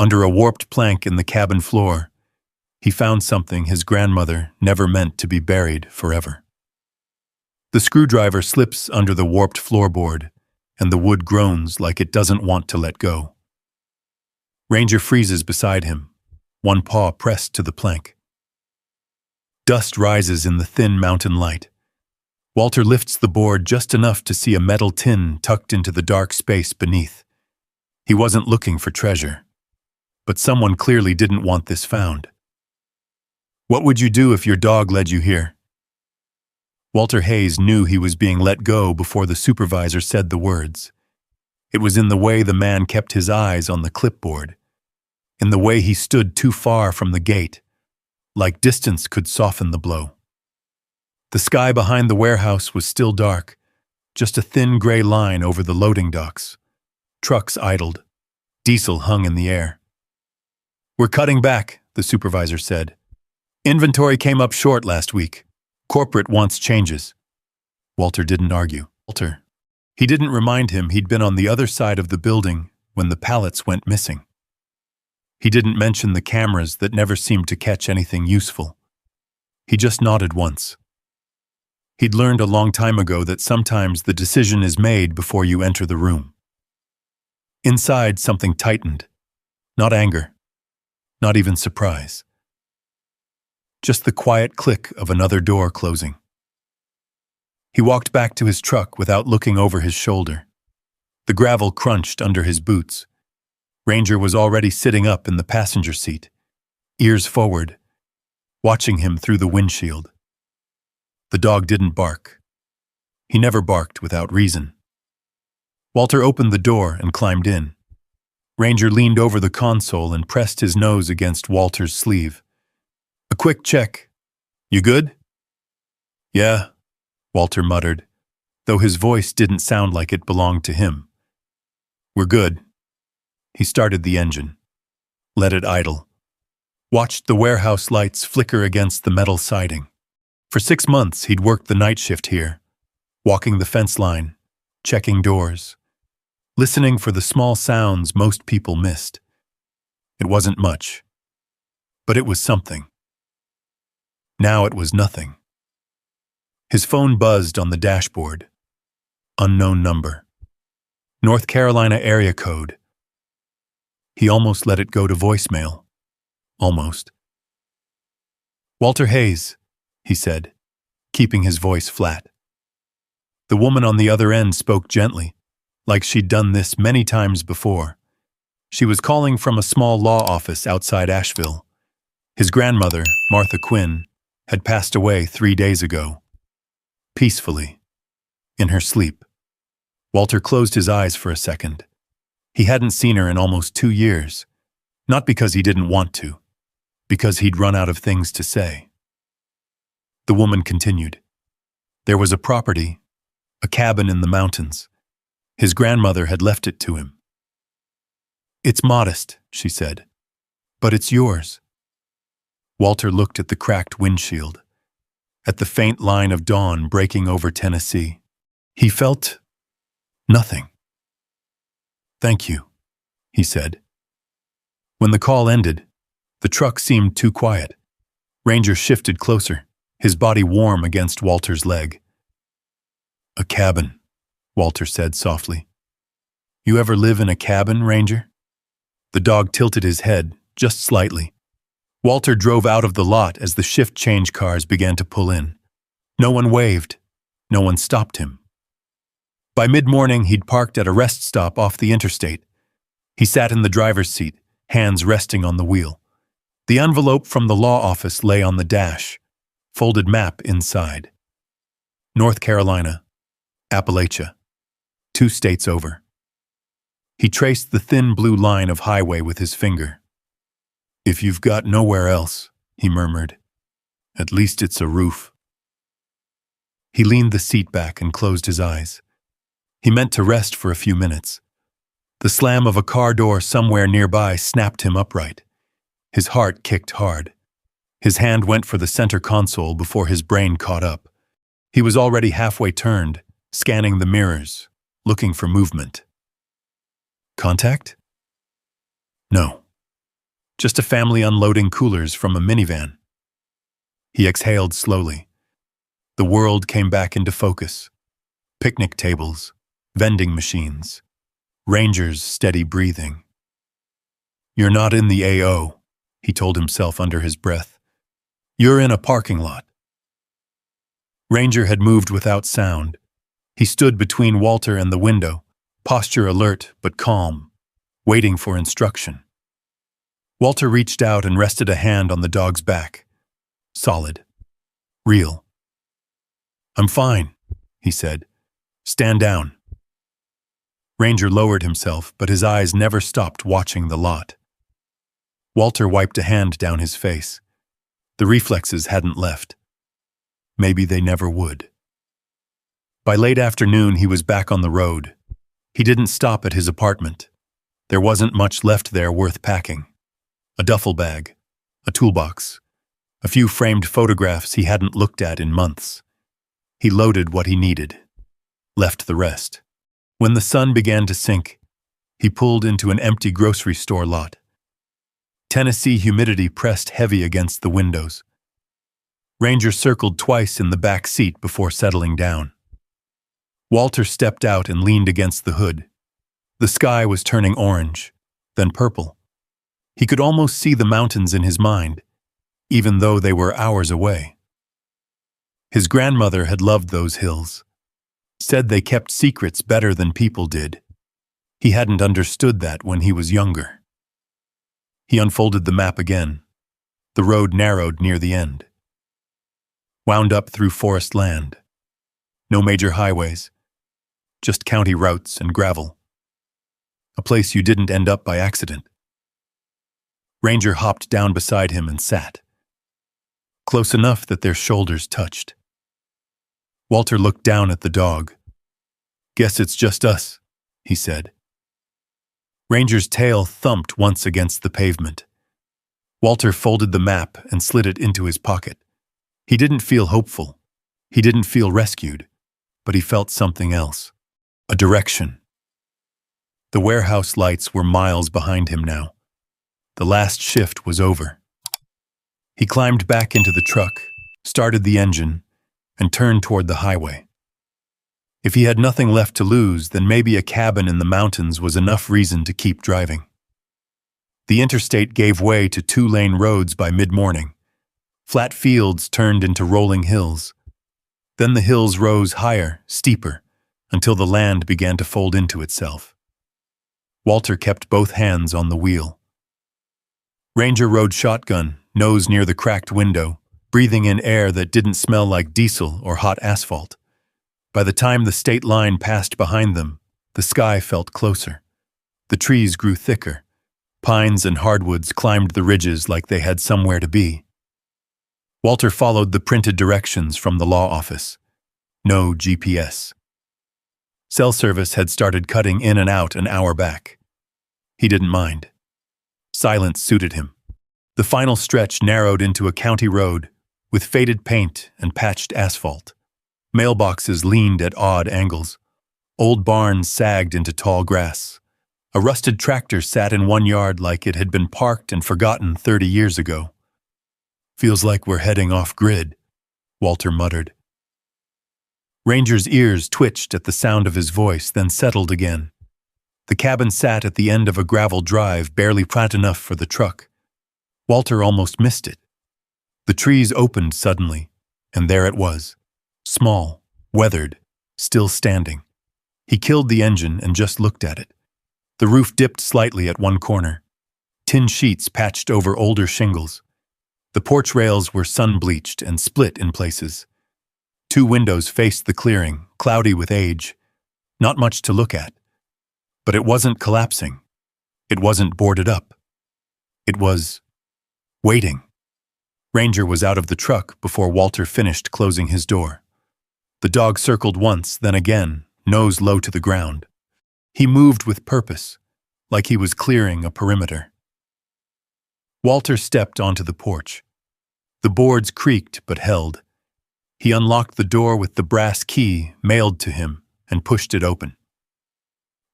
Under a warped plank in the cabin floor, he found something his grandmother never meant to be buried forever. The screwdriver slips under the warped floorboard, and the wood groans like it doesn't want to let go. Ranger freezes beside him, one paw pressed to the plank. Dust rises in the thin mountain light. Walter lifts the board just enough to see a metal tin tucked into the dark space beneath. He wasn't looking for treasure, but someone clearly didn't want this found. What would you do if your dog led you here? Walter Hayes knew he was being let go before the supervisor said the words. It was in the way the man kept his eyes on the clipboard, in the way he stood too far from the gate, like distance could soften the blow. The sky behind the warehouse was still dark, just a thin gray line over the loading docks. Trucks idled. Diesel hung in the air. "We're cutting back," the supervisor said. "Inventory came up short last week. Corporate wants changes." Walter didn't argue. He didn't remind him he'd been on the other side of the building when the pallets went missing. He didn't mention the cameras that never seemed to catch anything useful. He just nodded once. He'd learned a long time ago that sometimes the decision is made before you enter the room. Inside, something tightened. Not anger. Not even surprise. Just the quiet click of another door closing. He walked back to his truck without looking over his shoulder. The gravel crunched under his boots. Ranger was already sitting up in the passenger seat, ears forward, watching him through the windshield. The dog didn't bark. He never barked without reason. Walter opened the door and climbed in. Ranger leaned over the console and pressed his nose against Walter's sleeve. "A quick check. You good?" "Yeah," Walter muttered, though his voice didn't sound like it belonged to him. "We're good." He started the engine, let it idle, watched the warehouse lights flicker against the metal siding. For 6 months, he'd worked the night shift here, walking the fence line, checking doors, listening for the small sounds most people missed. It wasn't much, but it was something. Now it was nothing. His phone buzzed on the dashboard. Unknown number. North Carolina area code. He almost let it go to voicemail. Almost. "Walter Hayes," he said, keeping his voice flat. The woman on the other end spoke gently, like she'd done this many times before. She was calling from a small law office outside Asheville. His grandmother, Martha Quinn, had passed away 3 days ago. Peacefully, in her sleep. Walter closed his eyes for a second. He hadn't seen her in almost 2 years, not because he didn't want to, because he'd run out of things to say. The woman continued. There was a property, a cabin in the mountains. His grandmother had left it to him. "It's modest," she said, "but it's yours." Walter looked at the cracked windshield, at the faint line of dawn breaking over Tennessee. He felt nothing. "Thank you," he said. When the call ended, the truck seemed too quiet. Ranger shifted closer, his body warm against Walter's leg. "A cabin," Walter said softly. "You ever live in a cabin, Ranger?" The dog tilted his head, just slightly. Walter drove out of the lot as the shift change cars began to pull in. No one waved. No one stopped him. By mid-morning, he'd parked at a rest stop off the interstate. He sat in the driver's seat, hands resting on the wheel. The envelope from the law office lay on the dash, folded map inside. North Carolina, Appalachia, 2 states over. He traced the thin blue line of highway with his finger. "If you've got nowhere else," he murmured, "at least it's a roof." He leaned the seat back and closed his eyes. He meant to rest for a few minutes. The slam of a car door somewhere nearby snapped him upright. His heart kicked hard. His hand went for the center console before his brain caught up. He was already halfway turned, scanning the mirrors, looking for movement. Contact? No. Just a family unloading coolers from a minivan. He exhaled slowly. The world came back into focus. Picnic tables, vending machines, Ranger's steady breathing. "You're not in the AO," he told himself under his breath. "You're in a parking lot." Ranger had moved without sound. He stood between Walter and the window, posture alert but calm, waiting for instruction. Walter reached out and rested a hand on the dog's back. Solid. Real. "I'm fine," he said. "Stand down." Ranger lowered himself, but his eyes never stopped watching the lot. Walter wiped a hand down his face. The reflexes hadn't left. Maybe they never would. By late afternoon, he was back on the road. He didn't stop at his apartment. There wasn't much left there worth packing. A duffel bag, a toolbox, a few framed photographs he hadn't looked at in months. He loaded what he needed, left the rest. When the sun began to sink, he pulled into an empty grocery store lot. Tennessee humidity pressed heavy against the windows. Ranger circled twice in the back seat before settling down. Walter stepped out and leaned against the hood. The sky was turning orange, then purple. He could almost see the mountains in his mind, even though they were hours away. His grandmother had loved those hills, said they kept secrets better than people did. He hadn't understood that when he was younger. He unfolded the map again. The road narrowed near the end. Wound up through forest land. No major highways, just county routes and gravel. A place you didn't end up by accident. Ranger hopped down beside him and sat. Close enough that their shoulders touched. Walter looked down at the dog. "Guess it's just us," he said. Ranger's tail thumped once against the pavement. Walter folded the map and slid it into his pocket. He didn't feel hopeful. He didn't feel rescued. But he felt something else. A direction. The warehouse lights were miles behind him now. The last shift was over. He climbed back into the truck, started the engine, and turned toward the highway. If he had nothing left to lose, then maybe a cabin in the mountains was enough reason to keep driving. The interstate gave way to two-lane roads by mid-morning. Flat fields turned into rolling hills. Then the hills rose higher, steeper, until the land began to fold into itself. Walter kept both hands on the wheel. Ranger rode shotgun, nose near the cracked window, breathing in air that didn't smell like diesel or hot asphalt. By the time the state line passed behind them, the sky felt closer. The trees grew thicker. Pines and hardwoods climbed the ridges like they had somewhere to be. Walter followed the printed directions from the law office. No GPS. Cell service had started cutting in and out an hour back. He didn't mind. Silence suited him. The final stretch narrowed into a county road with faded paint and patched asphalt. Mailboxes leaned at odd angles. Old barns sagged into tall grass. A rusted tractor sat in one yard like it had been parked and forgotten 30 years ago. "Feels like we're heading off-grid," Walter muttered. Ranger's ears twitched at the sound of his voice, then settled again. The cabin sat at the end of a gravel drive, barely flat enough for the truck. Walter almost missed it. The trees opened suddenly, and there it was. Small, weathered, still standing. He killed the engine and just looked at it. The roof dipped slightly at one corner. Tin sheets patched over older shingles. The porch rails were sun-bleached and split in places. Two windows faced the clearing, cloudy with age. Not much to look at. But it wasn't collapsing. It wasn't boarded up. It was waiting. Ranger was out of the truck before Walter finished closing his door. The dog circled once, then again, nose low to the ground. He moved with purpose, like he was clearing a perimeter. Walter stepped onto the porch. The boards creaked but held. He unlocked the door with the brass key mailed to him and pushed it open.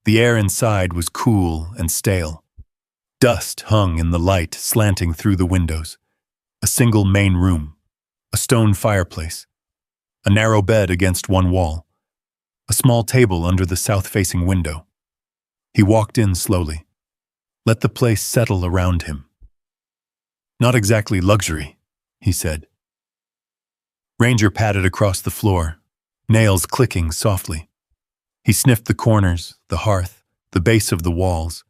The air inside was cool and stale. Dust hung in the light slanting through the windows. A single main room, a stone fireplace, a narrow bed against one wall, a small table under the south-facing window. He walked in slowly, let the place settle around him. "Not exactly luxury," he said. Ranger padded across the floor, nails clicking softly. He sniffed the corners, the hearth, the base of the walls.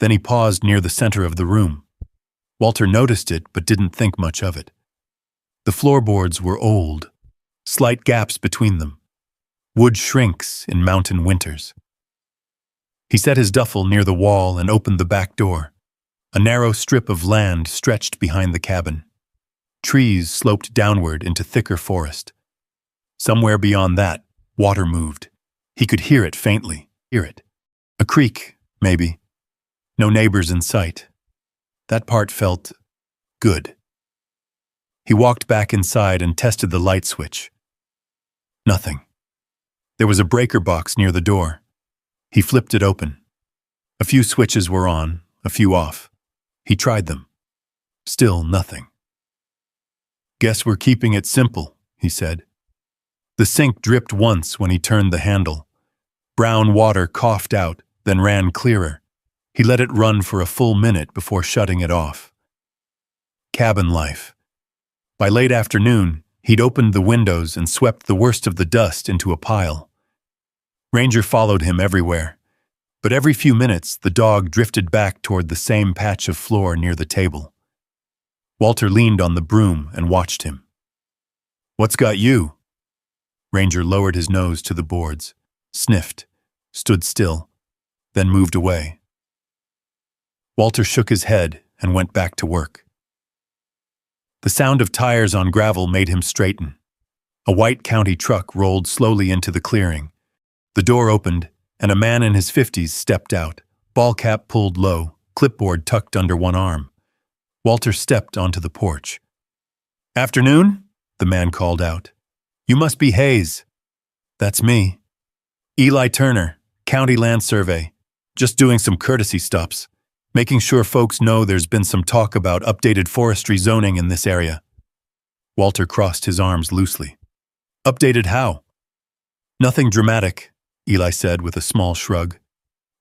Then he paused near the center of the room. Walter noticed it but didn't think much of it. The floorboards were old, slight gaps between them. Wood shrinks in mountain winters. He set his duffel near the wall and opened the back door. A narrow strip of land stretched behind the cabin. Trees sloped downward into thicker forest. Somewhere beyond that, water moved. He could hear it faintly, hear it. A creek, maybe. No neighbors in sight. That part felt good. He walked back inside and tested the light switch. Nothing. There was a breaker box near the door. He flipped it open. A few switches were on, a few off. He tried them. Still nothing. "Guess we're keeping it simple," he said. The sink dripped once when he turned the handle. Brown water coughed out, then ran clearer. He let it run for a full minute before shutting it off. Cabin life. By late afternoon, he'd opened the windows and swept the worst of the dust into a pile. Ranger followed him everywhere, but every few minutes the dog drifted back toward the same patch of floor near the table. Walter leaned on the broom and watched him. "What's got you?" Ranger lowered his nose to the boards, sniffed, stood still, then moved away. Walter shook his head and went back to work. The sound of tires on gravel made him straighten. A white county truck rolled slowly into the clearing. The door opened, and a man in his 50s stepped out, ball cap pulled low, clipboard tucked under one arm. Walter stepped onto the porch. "Afternoon?" the man called out. "You must be Hayes." "That's me." "Eli Turner, County Land Survey. Just doing some courtesy stops, making sure folks know there's been some talk about updated forestry zoning in this area." Walter crossed his arms loosely. "Updated how?" "Nothing dramatic," Eli said with a small shrug.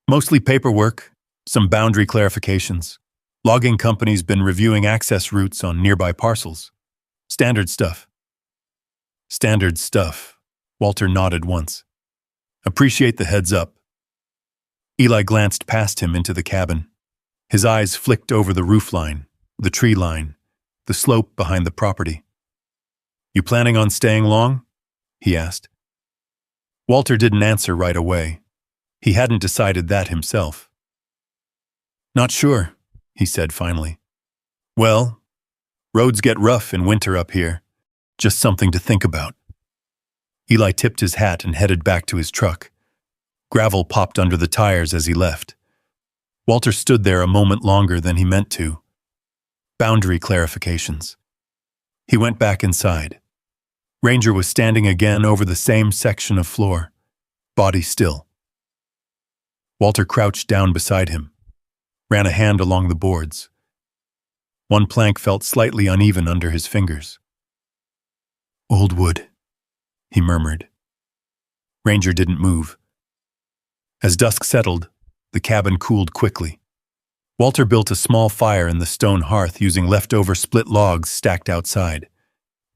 "Mostly paperwork, some boundary clarifications. Logging companies been reviewing access routes on nearby parcels. Standard stuff." "Standard stuff," Walter nodded once. "Appreciate the heads up." Eli glanced past him into the cabin. His eyes flicked over the roofline, the tree line, the slope behind the property. "You planning on staying long?" he asked. Walter didn't answer right away. He hadn't decided that himself. "Not sure," he said finally. "Well, roads get rough in winter up here. Just something to think about." Eli tipped his hat and headed back to his truck. Gravel popped under the tires as he left. Walter stood there a moment longer than he meant to. Boundary clarifications. He went back inside. Ranger was standing again over the same section of floor, body still. Walter crouched down beside him, ran a hand along the boards. One plank felt slightly uneven under his fingers. "Old wood," he murmured. Ranger didn't move. As dusk settled, the cabin cooled quickly. Walter built a small fire in the stone hearth using leftover split logs stacked outside.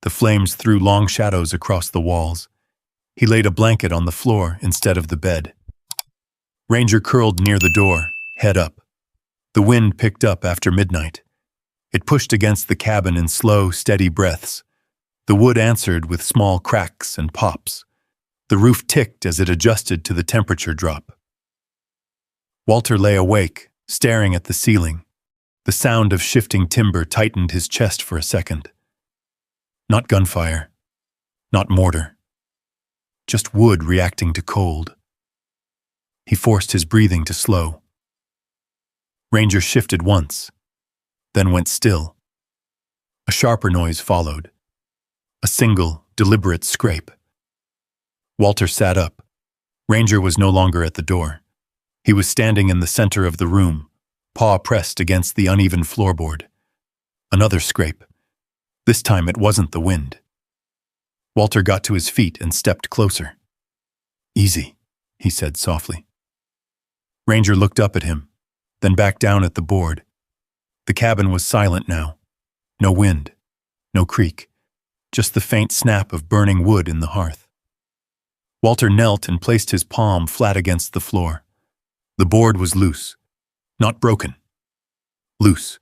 The flames threw long shadows across the walls. He laid a blanket on the floor instead of the bed. Ranger curled near the door, head up. The wind picked up after midnight. It pushed against the cabin in slow, steady breaths. The wood answered with small cracks and pops. The roof ticked as it adjusted to the temperature drop. Walter lay awake, staring at the ceiling. The sound of shifting timber tightened his chest for a second. Not gunfire, not mortar. Just wood reacting to cold. He forced his breathing to slow. Ranger shifted once, then went still. A sharper noise followed. A single, deliberate scrape. Walter sat up. Ranger was no longer at the door. He was standing in the center of the room, paw pressed against the uneven floorboard. Another scrape. This time it wasn't the wind. Walter got to his feet and stepped closer. "Easy," he said softly. Ranger looked up at him, then back down at the board. The cabin was silent now. No wind, no creak, just the faint snap of burning wood in the hearth. Walter knelt and placed his palm flat against the floor. The board was loose, not broken. Loose.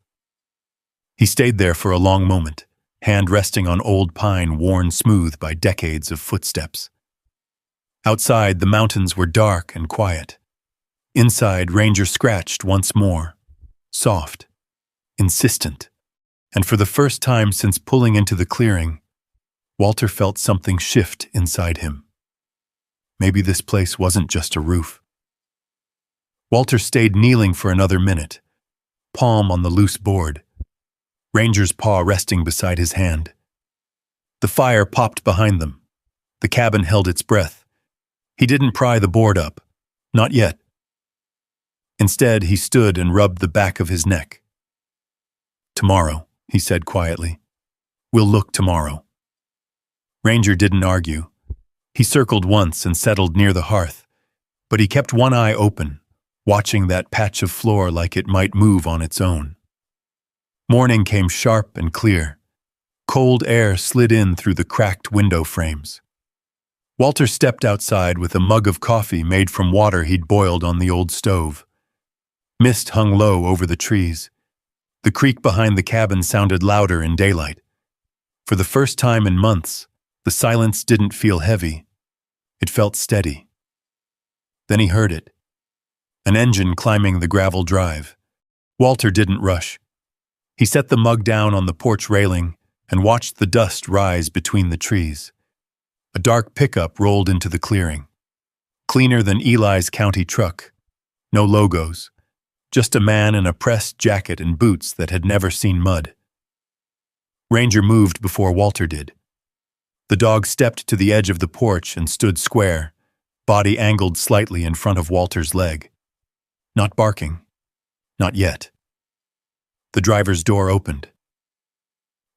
He stayed there for a long moment, hand resting on old pine worn smooth by decades of footsteps. Outside, the mountains were dark and quiet. Inside, Ranger scratched once more, soft, insistent, and for the first time since pulling into the clearing, Walter felt something shift inside him. Maybe this place wasn't just a roof. Walter stayed kneeling for another minute, palm on the loose board, Ranger's paw resting beside his hand. The fire popped behind them. The cabin held its breath. He didn't pry the board up. Not yet. Instead, he stood and rubbed the back of his neck. "Tomorrow," he said quietly. "We'll look tomorrow." Ranger didn't argue. He circled once and settled near the hearth, but he kept one eye open, watching that patch of floor like it might move on its own. Morning came sharp and clear. Cold air slid in through the cracked window frames. Walter stepped outside with a mug of coffee made from water he'd boiled on the old stove. Mist hung low over the trees. The creak behind the cabin sounded louder in daylight. For the first time in months, the silence didn't feel heavy. It felt steady. Then he heard it. An engine climbing the gravel drive. Walter didn't rush. He set the mug down on the porch railing and watched the dust rise between the trees. A dark pickup rolled into the clearing. Cleaner than Eli's county truck. No logos. Just a man in a pressed jacket and boots that had never seen mud. Ranger moved before Walter did. The dog stepped to the edge of the porch and stood square, body angled slightly in front of Walter's leg. Not barking. Not yet. The driver's door opened.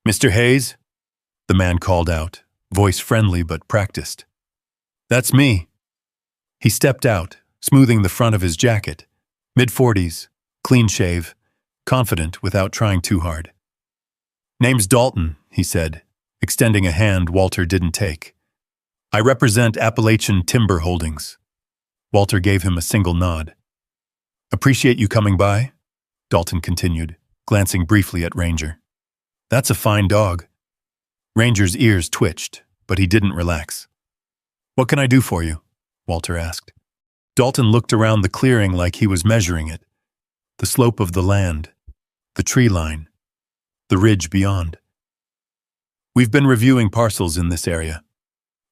"Mr. Hayes?" the man called out, voice friendly but practiced. "That's me." He stepped out, smoothing the front of his jacket, mid-40s, clean shave, confident without trying too hard. "Name's Dalton," he said, extending a hand Walter didn't take. "I represent Appalachian Timber Holdings." Walter gave him a single nod. "Appreciate you coming by," Dalton continued, glancing briefly at Ranger. "That's a fine dog." Ranger's ears twitched, but he didn't relax. "What can I do for you?" Walter asked. Dalton looked around the clearing like he was measuring it. The slope of the land, the tree line, the ridge beyond. "We've been reviewing parcels in this area,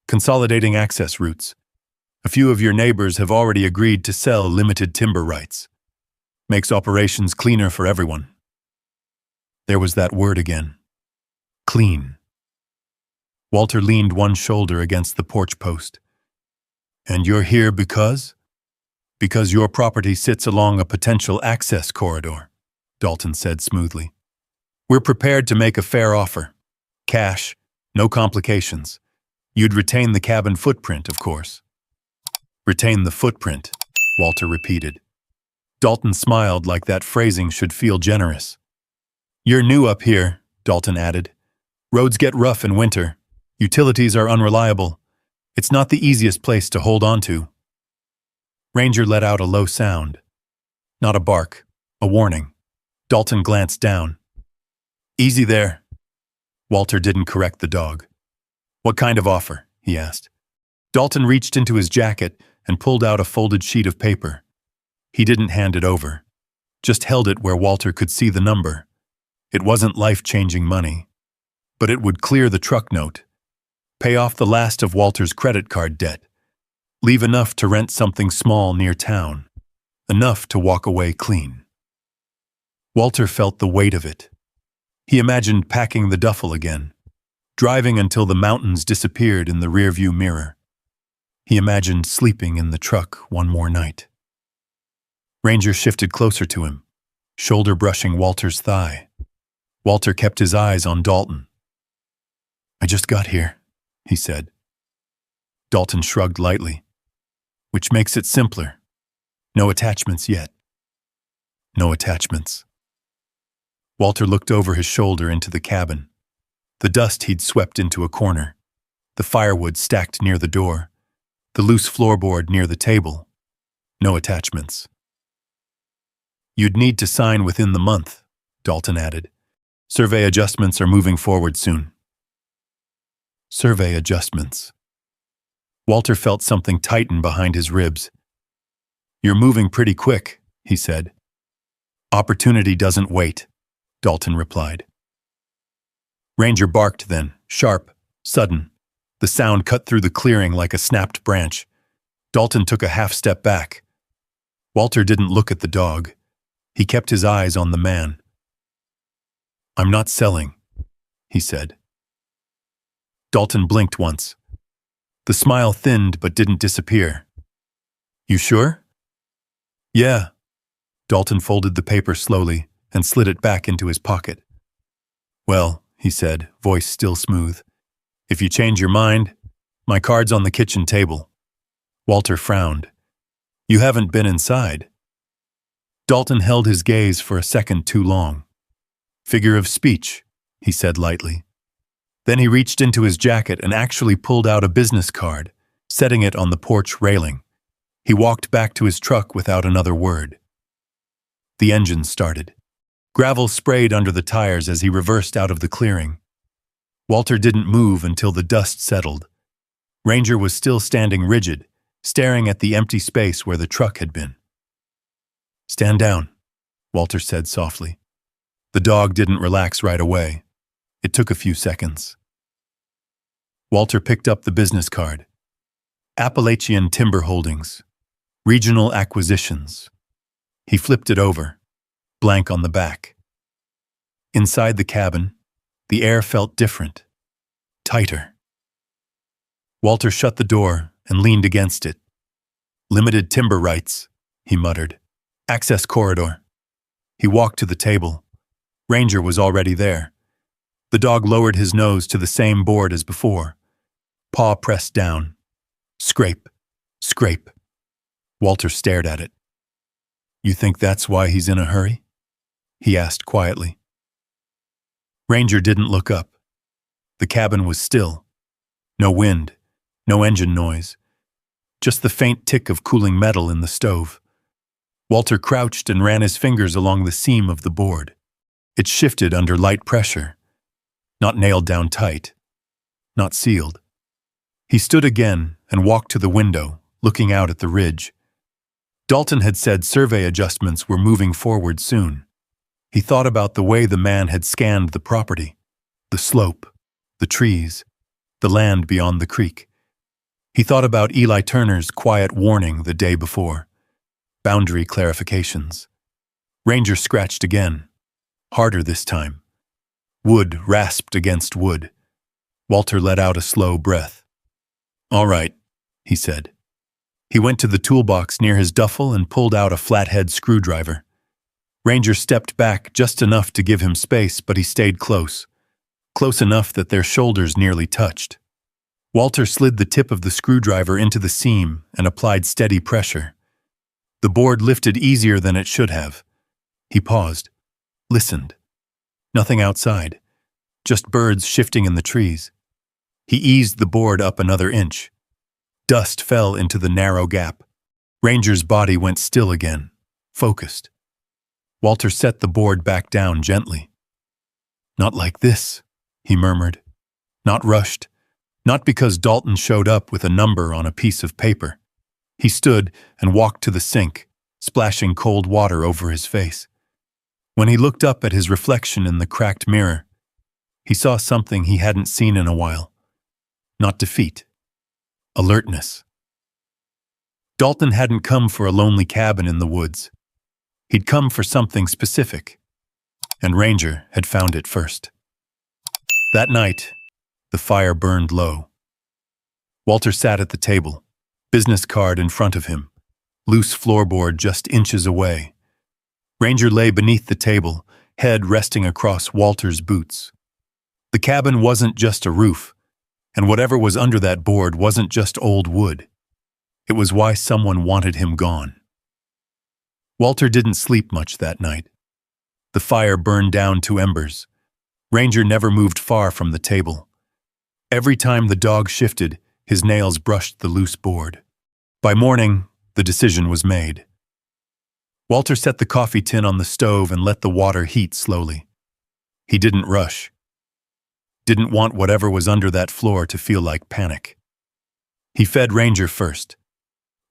consolidating access routes. A few of your neighbors have already agreed to sell limited timber rights. Makes operations cleaner for everyone." There was that word again. Clean. Walter leaned one shoulder against the porch post. "And you're here because?" "Because your property sits along a potential access corridor," Dalton said smoothly. "We're prepared to make a fair offer. Cash, no complications. You'd retain the cabin footprint, of course." "Retain the footprint," Walter repeated. Dalton smiled like that phrasing should feel generous. "You're new up here," Dalton added. "Roads get rough in winter. Utilities are unreliable. It's not the easiest place to hold on to." Ranger let out a low sound. Not a bark, a warning. Dalton glanced down. "Easy there." Walter didn't correct the dog. "What kind of offer?" he asked. Dalton reached into his jacket and pulled out a folded sheet of paper. He didn't hand it over, just held it where Walter could see the number. It wasn't life-changing money, but it would clear the truck note, pay off the last of Walter's credit card debt, leave enough to rent something small near town, enough to walk away clean. Walter felt the weight of it. He imagined packing the duffel again, driving until the mountains disappeared in the rearview mirror. He imagined sleeping in the truck one more night. Ranger shifted closer to him, shoulder brushing Walter's thigh. Walter kept his eyes on Dalton. "I just got here," he said. Dalton shrugged lightly. "Which makes it simpler. No attachments yet." "No attachments." Walter looked over his shoulder into the cabin. The dust he'd swept into a corner, the firewood stacked near the door, the loose floorboard near the table. No attachments. "You'd need to sign within the month," Dalton added. "Survey adjustments are moving forward soon." Survey adjustments. Walter felt something tighten behind his ribs. "You're moving pretty quick," he said. "Opportunity doesn't wait," Dalton replied. Ranger barked then, sharp, sudden. The sound cut through the clearing like a snapped branch. Dalton took a half step back. Walter didn't look at the dog. He kept his eyes on the man. "I'm not selling," he said. Dalton blinked once. The smile thinned but didn't disappear. "You sure?" "Yeah." Dalton folded the paper slowly and slid it back into his pocket. "Well," he said, voice still smooth, "if you change your mind, my card's on the kitchen table." Walter frowned. "You haven't been inside." Dalton held his gaze for a second too long. "Figure of speech," he said lightly. Then he reached into his jacket and actually pulled out a business card, setting it on the porch railing. He walked back to his truck without another word. The engine started. Gravel sprayed under the tires as he reversed out of the clearing. Walter didn't move until the dust settled. Ranger was still standing rigid, staring at the empty space where the truck had been. "Stand down," Walter said softly. The dog didn't relax right away. It took a few seconds. Walter picked up the business card. Appalachian Timber Holdings. Regional Acquisitions. He flipped it over, blank on the back. Inside the cabin, the air felt different, tighter. Walter shut the door and leaned against it. "Limited timber rights," he muttered. "Access corridor." He walked to the table. Ranger was already there. The dog lowered his nose to the same board as before. Paw pressed down. Scrape, scrape. Walter stared at it. "You think that's why he's in a hurry?" he asked quietly. Ranger didn't look up. The cabin was still. No wind, no engine noise. Just the faint tick of cooling metal in the stove. Walter crouched and ran his fingers along the seam of the board. It shifted under light pressure. Not nailed down tight. Not sealed. He stood again and walked to the window, looking out at the ridge. Dalton had said survey adjustments were moving forward soon. He thought about the way the man had scanned the property, the slope, the trees, the land beyond the creek. He thought about Eli Turner's quiet warning the day before. Boundary clarifications. Ranger scratched again, harder this time. Wood rasped against wood. Walter let out a slow breath. "All right," he said. He went to the toolbox near his duffel and pulled out a flathead screwdriver. Ranger stepped back just enough to give him space, but he stayed close. Close enough that their shoulders nearly touched. Walter slid the tip of the screwdriver into the seam and applied steady pressure. The board lifted easier than it should have. He paused, listened. Nothing outside, just birds shifting in the trees. He eased the board up another inch. Dust fell into the narrow gap. Ranger's body went still again, focused. Walter set the board back down gently. "Not like this," he murmured. Not rushed. Not because Dalton showed up with a number on a piece of paper. He stood and walked to the sink, splashing cold water over his face. When he looked up at his reflection in the cracked mirror, he saw something he hadn't seen in a while. Not defeat. Alertness. Dalton hadn't come for a lonely cabin in the woods. He'd come for something specific, and Ranger had found it first. That night, the fire burned low. Walter sat at the table, business card in front of him, loose floorboard just inches away. Ranger lay beneath the table, head resting across Walter's boots. The cabin wasn't just a roof, and whatever was under that board wasn't just old wood. It was why someone wanted him gone. Walter didn't sleep much that night. The fire burned down to embers. Ranger never moved far from the table. Every time the dog shifted, his nails brushed the loose board. By morning, the decision was made. Walter set the coffee tin on the stove and let the water heat slowly. He didn't rush. Didn't want whatever was under that floor to feel like panic. He fed Ranger first.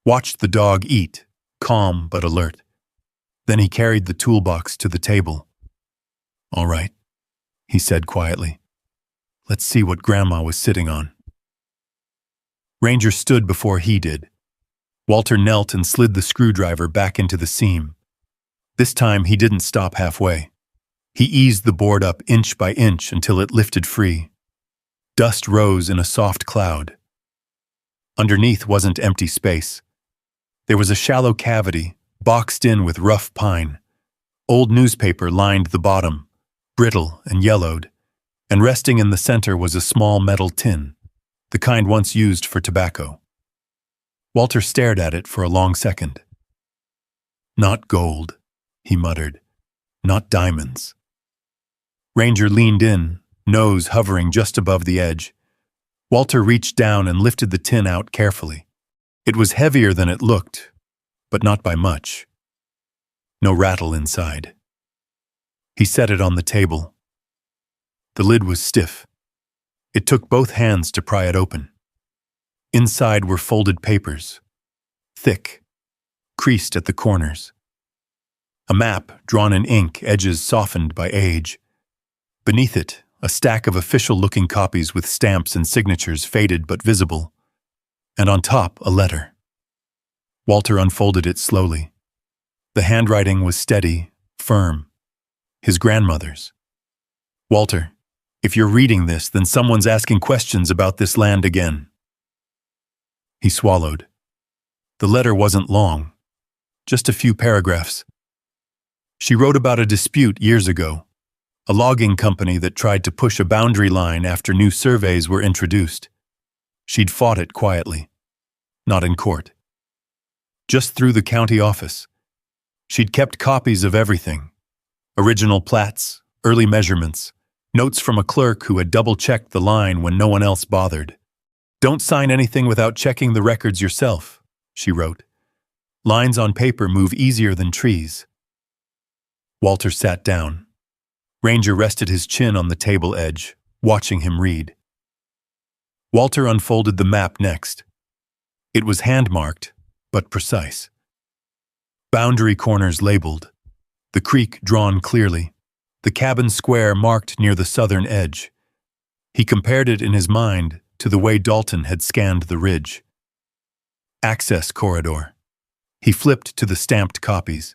Watched the dog eat, calm but alert. Then he carried the toolbox to the table. "All right," he said quietly. "Let's see what Grandma was sitting on." Ranger stood before he did. Walter knelt and slid the screwdriver back into the seam. This time he didn't stop halfway. He eased the board up inch by inch until it lifted free. Dust rose in a soft cloud. Underneath wasn't empty space. There was a shallow cavity, boxed in with rough pine. Old newspaper lined the bottom, brittle and yellowed, and resting in the center was a small metal tin, the kind once used for tobacco. Walter stared at it for a long second. "Not gold," he muttered. "Not diamonds." Ranger leaned in, nose hovering just above the edge. Walter reached down and lifted the tin out carefully. It was heavier than it looked, but not by much. No rattle inside. He set it on the table. The lid was stiff. It took both hands to pry it open. Inside were folded papers, thick, creased at the corners. A map drawn in ink, edges softened by age. Beneath it, a stack of official-looking copies with stamps and signatures faded but visible. And on top, a letter. Walter unfolded it slowly. The handwriting was steady, firm. His grandmother's. "Walter, if you're reading this, then someone's asking questions about this land again." He swallowed. The letter wasn't long, just a few paragraphs. She wrote about a dispute years ago, a logging company that tried to push a boundary line after new surveys were introduced. She'd fought it quietly, not in court. Just through the county office. She'd kept copies of everything, original plats, early measurements, notes from a clerk who had double-checked the line when no one else bothered. "Don't sign anything without checking the records yourself," she wrote. "Lines on paper move easier than trees." Walter sat down. Ranger rested his chin on the table edge, watching him read. Walter unfolded the map next. It was hand-marked, but precise. Boundary corners labeled, the creek drawn clearly, the cabin square marked near the southern edge. He compared it in his mind to the way Dalton had scanned the ridge. Access corridor. He flipped to the stamped copies.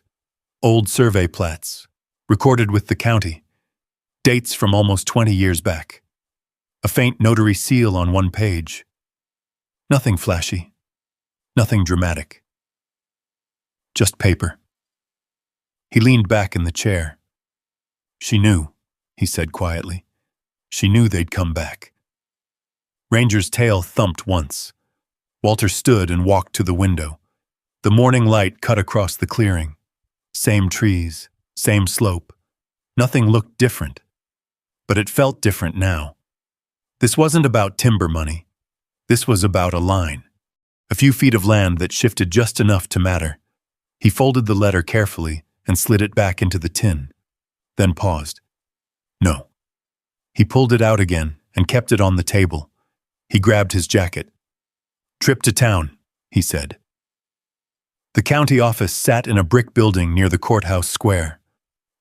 Old survey plats, recorded with the county. Dates from almost 20 years back. A faint notary seal on one page. Nothing flashy. Nothing dramatic. Just paper. He leaned back in the chair. "She knew," he said quietly. "She knew they'd come back." Ranger's tail thumped once. Walter stood and walked to the window. The morning light cut across the clearing. Same trees, same slope. Nothing looked different. But it felt different now. This wasn't about timber money. This was about a line. A few feet of land that shifted just enough to matter. He folded the letter carefully and slid it back into the tin, then paused. No. He pulled it out again and kept it on the table. He grabbed his jacket. "Trip to town," he said. The county office sat in a brick building near the courthouse square.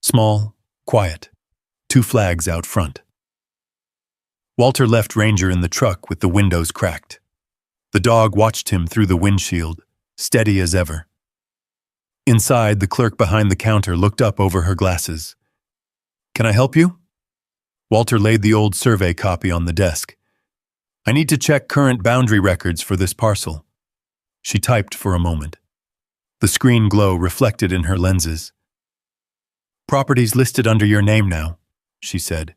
Small, quiet, 2 flags out front. Walter left Ranger in the truck with the windows cracked. The dog watched him through the windshield, steady as ever. Inside, the clerk behind the counter looked up over her glasses. "Can I help you?" Walter laid the old survey copy on the desk. "I need to check current boundary records for this parcel." She typed for a moment. The screen glow reflected in her lenses. Property's listed under your name now, she said.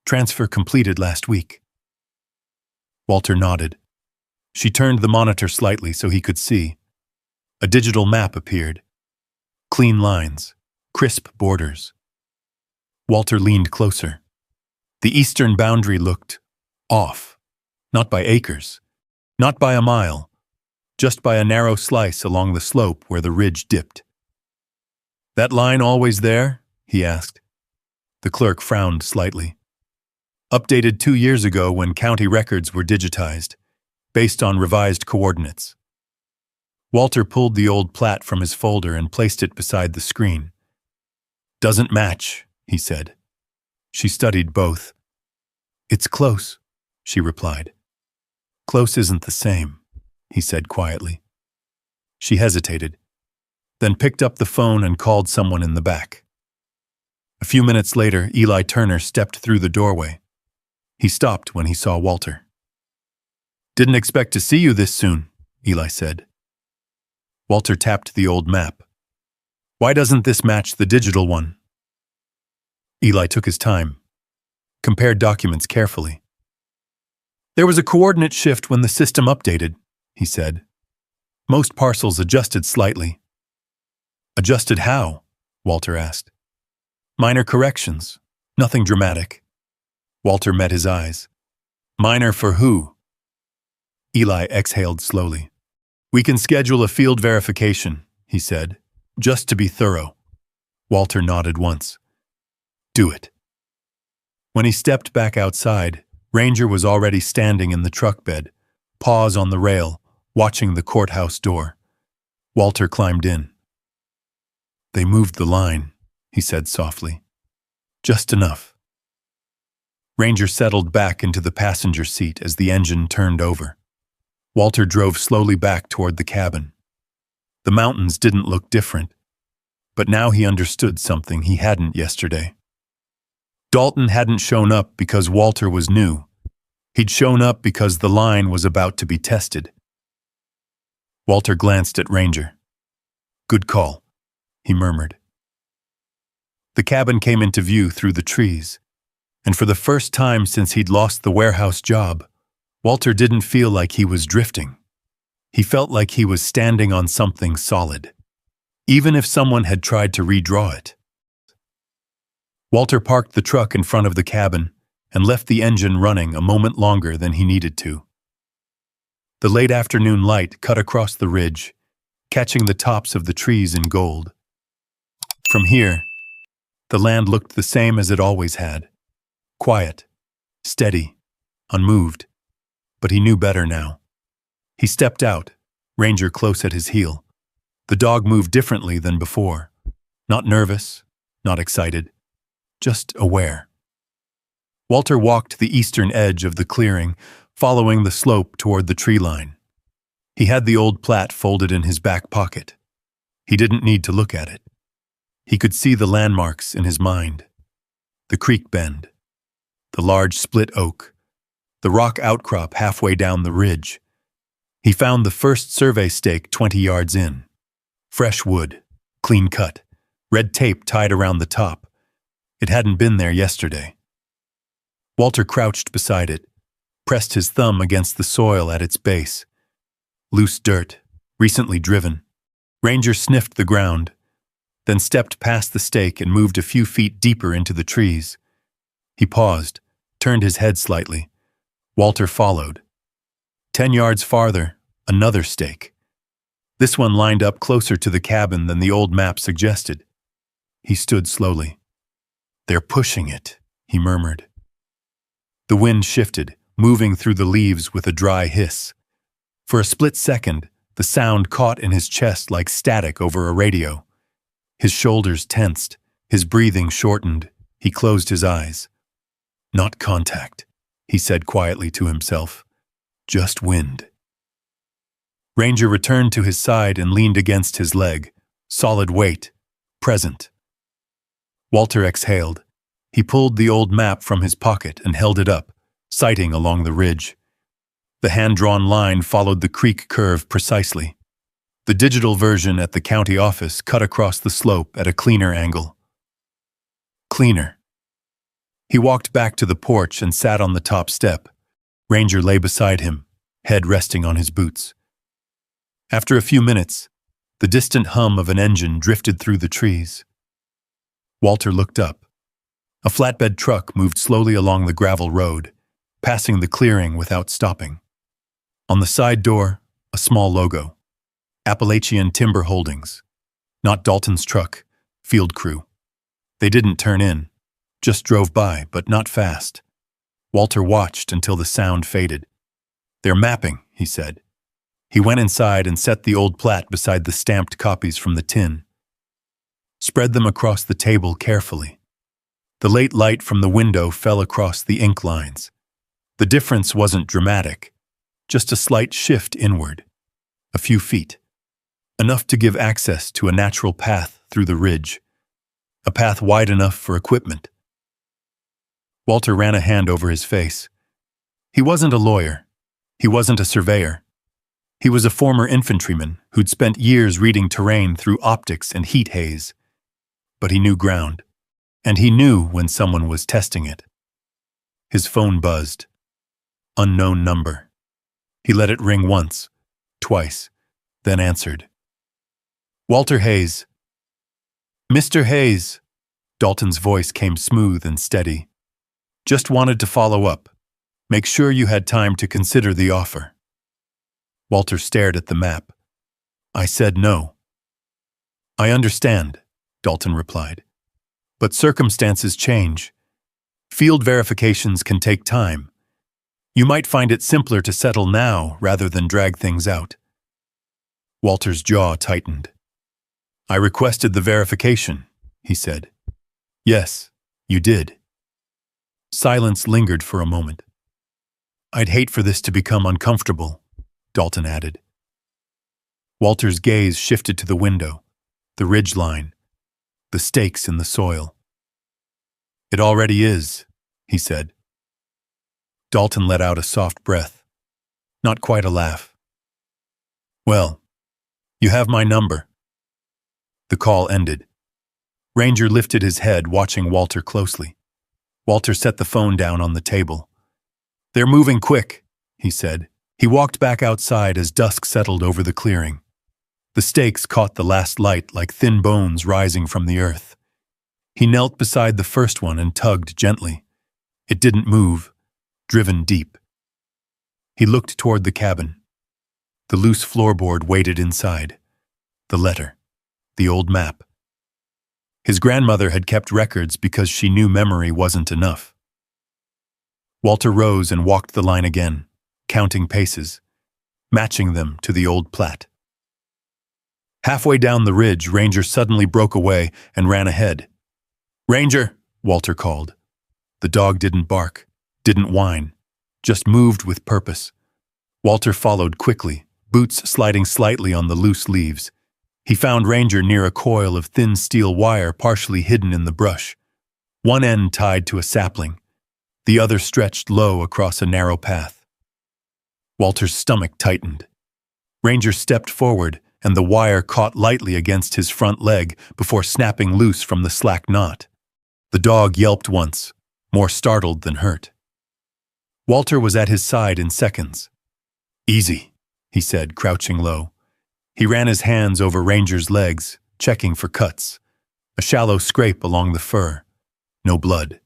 Transfer completed last week. Walter nodded. She turned the monitor slightly so he could see. A digital map appeared. Clean lines, crisp borders. Walter leaned closer. The eastern boundary looked off, not by acres, not by a mile, just by a narrow slice along the slope where the ridge dipped. That line always there? He asked. The clerk frowned slightly. Updated 2 years ago when county records were digitized, based on revised coordinates. Walter pulled the old plat from his folder and placed it beside the screen. Doesn't match, he said. She studied both. It's close, she replied. Close isn't the same, he said quietly. She hesitated, then picked up the phone and called someone in the back. A few minutes later, Eli Turner stepped through the doorway. He stopped when he saw Walter. Didn't expect to see you this soon, Eli said. Walter tapped the old map. Why doesn't this match the digital one? Eli took his time, compared documents carefully. There was a coordinate shift when the system updated, he said. Most parcels adjusted slightly. Adjusted how? Walter asked. Minor corrections, nothing dramatic. Walter met his eyes. Minor for who? Eli exhaled slowly. We can schedule a field verification, he said, just to be thorough. Walter nodded once. Do it. When he stepped back outside, Ranger was already standing in the truck bed, paws on the rail, watching the courthouse door. Walter climbed in. They moved the line, he said softly. Just enough. Ranger settled back into the passenger seat as the engine turned over. Walter drove slowly back toward the cabin. The mountains didn't look different, but now he understood something he hadn't yesterday. Dalton hadn't shown up because Walter was new. He'd shown up because the line was about to be tested. Walter glanced at Ranger. Good call, he murmured. The cabin came into view through the trees, and for the first time since he'd lost the warehouse job, Walter didn't feel like he was drifting. He felt like he was standing on something solid, even if someone had tried to redraw it. Walter parked the truck in front of the cabin and left the engine running a moment longer than he needed to. The late afternoon light cut across the ridge, catching the tops of the trees in gold. From here, the land looked the same as it always had. Quiet, steady, unmoved. But he knew better now. He stepped out, Ranger close at his heel. The dog moved differently than before. Not nervous, not excited, just aware. Walter walked the eastern edge of the clearing, following the slope toward the tree line. He had the old plat folded in his back pocket. He didn't need to look at it. He could see the landmarks in his mind. The creek bend, the large split oak, the rock outcrop halfway down the ridge. He found the first survey stake 20 yards in. Fresh wood, clean cut, red tape tied around the top. It hadn't been there yesterday. Walter crouched beside it, pressed his thumb against the soil at its base. Loose dirt, recently driven. Ranger sniffed the ground, then stepped past the stake and moved a few feet deeper into the trees. He paused, turned his head slightly. Walter followed. 10 yards farther, another stake. This one lined up closer to the cabin than the old map suggested. He stood slowly. They're pushing it, he murmured. The wind shifted, moving through the leaves with a dry hiss. For a split second, the sound caught in his chest like static over a radio. His shoulders tensed, his breathing shortened. He closed his eyes. Not contact, he said quietly to himself. Just wind. Ranger returned to his side and leaned against his leg. Solid weight, present. Walter exhaled. He pulled the old map from his pocket and held it up, sighting along the ridge. The hand-drawn line followed the creek curve precisely. The digital version at the county office cut across the slope at a cleaner angle. cleaner. He walked back to the porch and sat on the top step. Ranger lay beside him, head resting on his boots. After a few minutes, the distant hum of an engine drifted through the trees. Walter looked up. A flatbed truck moved slowly along the gravel road, passing the clearing without stopping. On the side door, a small logo. Appalachian Timber Holdings. Not Dalton's truck, field crew. They didn't turn in, just drove by, but not fast. Walter watched until the sound faded. "They're mapping," he said. He went inside and set the old plat beside the stamped copies from the tin. Spread them across the table carefully. The late light from the window fell across the ink lines. The difference wasn't dramatic, just a slight shift inward. A few feet. Enough to give access to a natural path through the ridge. A path wide enough for equipment. Walter ran a hand over his face. He wasn't a lawyer. He wasn't a surveyor. He was a former infantryman who'd spent years reading terrain through optics and heat haze. But he knew ground, and he knew when someone was testing it. His phone buzzed. Unknown number. He let it ring once, twice, then answered. "Walter Hayes." "Mr. Hayes," Dalton's voice came smooth and steady. "Just wanted to follow up. Make sure you had time to consider the offer." Walter stared at the map. "I said no." "I understand," Dalton replied. "But circumstances change. Field verifications can take time. You might find it simpler to settle now rather than drag things out." Walter's jaw tightened. "I requested the verification," he said. "Yes, you did." Silence lingered for a moment. "I'd hate for this to become uncomfortable," Dalton added. Walter's gaze shifted to the window, the ridgeline, the stakes in the soil. "It already is," he said. Dalton let out a soft breath, not quite a laugh. "Well, you have my number." The call ended. Ranger lifted his head, watching Walter closely. Walter set the phone down on the table. "They're moving quick," he said. He walked back outside as dusk settled over the clearing. The stakes caught the last light like thin bones rising from the earth. He knelt beside the first one and tugged gently. It didn't move, driven deep. He looked toward the cabin. The loose floorboard waited inside. The letter. The old map. His grandmother had kept records because she knew memory wasn't enough. Walter rose and walked the line again, counting paces, matching them to the old plat. Halfway down the ridge, Ranger suddenly broke away and ran ahead. "Ranger!" Walter called. The dog didn't bark, didn't whine, just moved with purpose. Walter followed quickly, boots sliding slightly on the loose leaves. He found Ranger near a coil of thin steel wire partially hidden in the brush, one end tied to a sapling, the other stretched low across a narrow path. Walter's stomach tightened. Ranger stepped forward, and the wire caught lightly against his front leg before snapping loose from the slack knot. The dog yelped once, more startled than hurt. Walter was at his side in seconds. "Easy," he said, crouching low. He ran his hands over Ranger's legs, checking for cuts. A shallow scrape along the fur. No blood.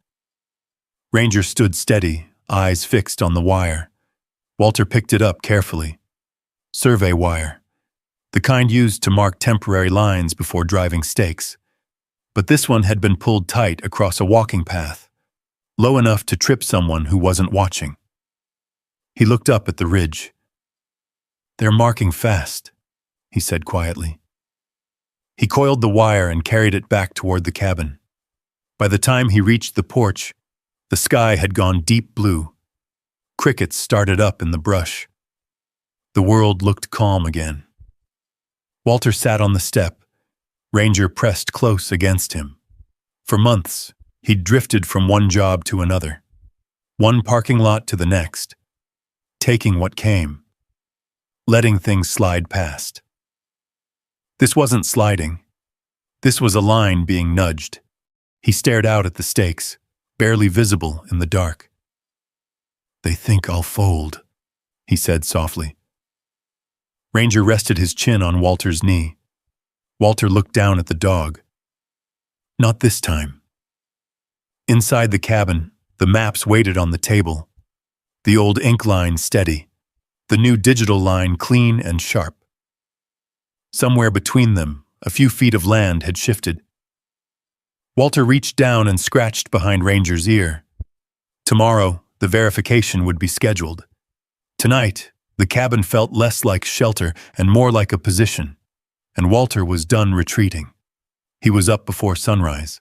Ranger stood steady, eyes fixed on the wire. Walter picked it up carefully. Survey wire. The kind used to mark temporary lines before driving stakes. But this one had been pulled tight across a walking path, low enough to trip someone who wasn't watching. He looked up at the ridge. "They're marking fast," he said quietly. He coiled the wire and carried it back toward the cabin. By the time he reached the porch, the sky had gone deep blue. Crickets started up in the brush. The world looked calm again. Walter sat on the step. Ranger pressed close against him. For months, he'd drifted from one job to another, one parking lot to the next, taking what came, letting things slide past. This wasn't sliding. This was a line being nudged. He stared out at the stakes, barely visible in the dark. "They think I'll fold," he said softly. Ranger rested his chin on Walter's knee. Walter looked down at the dog. Not this time. Inside the cabin, the maps waited on the table. The old ink line steady, the new digital line clean and sharp. Somewhere between them, a few feet of land had shifted. Walter reached down and scratched behind Ranger's ear. Tomorrow, the verification would be scheduled. Tonight, the cabin felt less like shelter and more like a position, and Walter was done retreating. He was up before sunrise.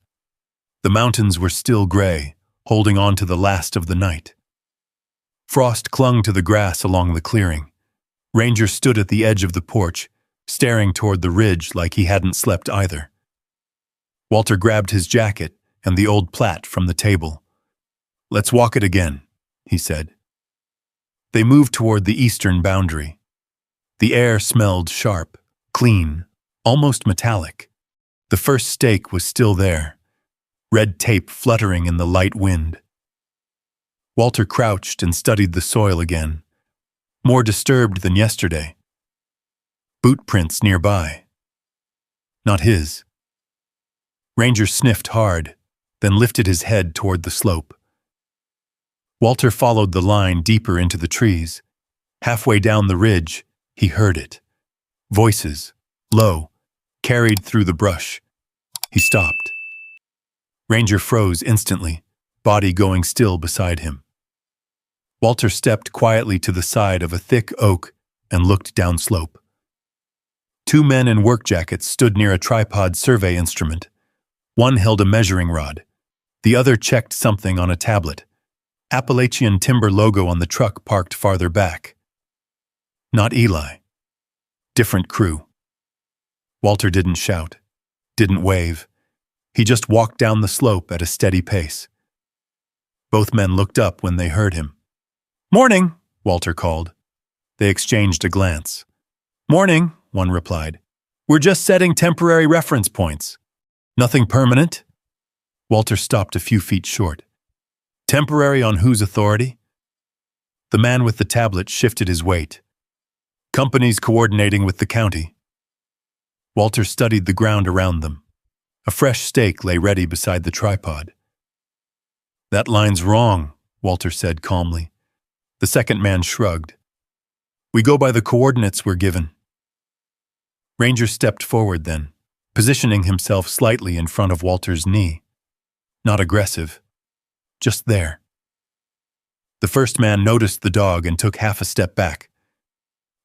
The mountains were still gray, holding on to the last of the night. Frost clung to the grass along the clearing. Ranger stood at the edge of the porch, staring toward the ridge like he hadn't slept either. Walter grabbed his jacket and the old plat from the table. "Let's walk it again," he said. They moved toward the eastern boundary. The air smelled sharp, clean, almost metallic. The first stake was still there, red tape fluttering in the light wind. Walter crouched and studied the soil again, more disturbed than yesterday. Boot prints nearby. Not his. Ranger sniffed hard, then lifted his head toward the slope. Walter followed the line deeper into the trees. Halfway down the ridge, he heard it. Voices, low, carried through the brush. He stopped. Ranger froze instantly, body going still beside him. Walter stepped quietly to the side of a thick oak and looked downslope. Two men in work jackets stood near a tripod survey instrument. One held a measuring rod. The other checked something on a tablet. Appalachian Timber logo on the truck parked farther back. Not Eli. Different crew. Walter didn't shout, didn't wave. He just walked down the slope at a steady pace. Both men looked up when they heard him. "Morning," Walter called. They exchanged a glance. "Morning," one replied. "We're just setting temporary reference points." "Nothing permanent?" Walter stopped a few feet short. "Temporary on whose authority?" The man with the tablet shifted his weight. "Companies coordinating with the county." Walter studied the ground around them. A fresh stake lay ready beside the tripod. "That line's wrong," Walter said calmly. The second man shrugged. "We go by the coordinates we're given." Ranger stepped forward then, positioning himself slightly in front of Walter's knee. Not aggressive, just there. The first man noticed the dog and took half a step back.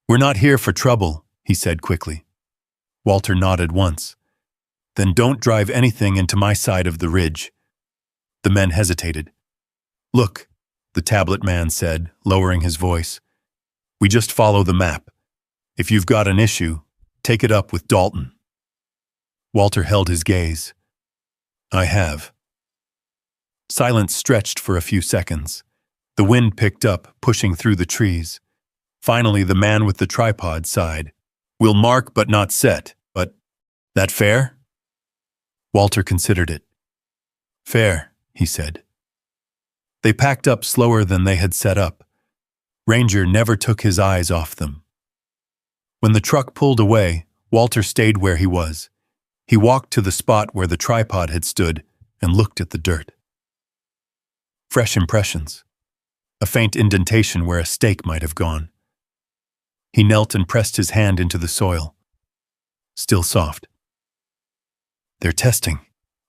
"We're not here for trouble," he said quickly. Walter nodded once. "Then don't drive anything into my side of the ridge." The men hesitated. "Look," the tablet man said, lowering his voice. "We just follow the map. If you've got an issue, take it up with Dalton." Walter held his gaze. "I have." Silence stretched for a few seconds. The wind picked up, pushing through the trees. Finally, the man with the tripod sighed. "We'll mark but not set, but that fair?" Walter considered it. "Fair," he said. They packed up slower than they had set up. Ranger never took his eyes off them. When the truck pulled away, Walter stayed where he was. He walked to the spot where the tripod had stood and looked at the dirt. Fresh impressions. A faint indentation where a stake might have gone. He knelt and pressed his hand into the soil. Still soft. "They're testing,"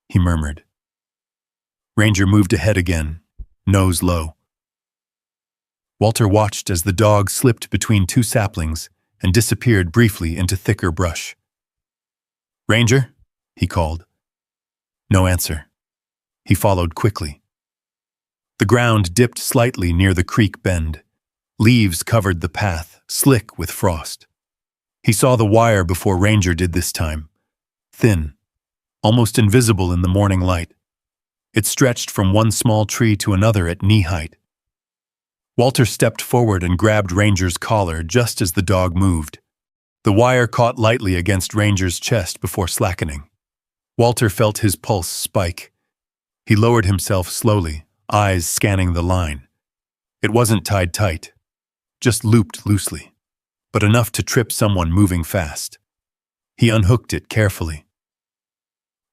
he murmured. Ranger moved ahead again, nose low. Walter watched as the dog slipped between two saplings and disappeared briefly into thicker brush. "Ranger?" he called. No answer. He followed quickly. The ground dipped slightly near the creek bend. Leaves covered the path, slick with frost. He saw the wire before Ranger did this time. Thin, almost invisible in the morning light. It stretched from one small tree to another at knee height. Walter stepped forward and grabbed Ranger's collar just as the dog moved. The wire caught lightly against Ranger's chest before slackening. Walter felt his pulse spike. He lowered himself slowly, eyes scanning the line. It wasn't tied tight, just looped loosely, but enough to trip someone moving fast. He unhooked it carefully.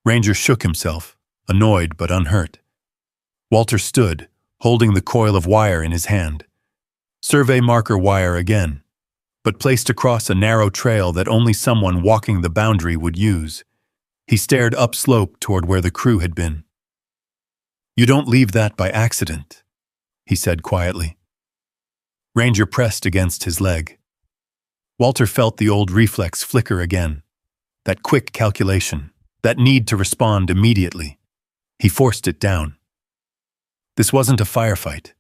Ranger shook himself, annoyed but unhurt. Walter stood, holding the coil of wire in his hand. Survey marker wire again, but placed across a narrow trail that only someone walking the boundary would use. He stared upslope toward where the crew had been. "You don't leave that by accident," he said quietly. Ranger pressed against his leg. Walter felt the old reflex flicker again. That quick calculation, that need to respond immediately. He forced it down. This wasn't a firefight.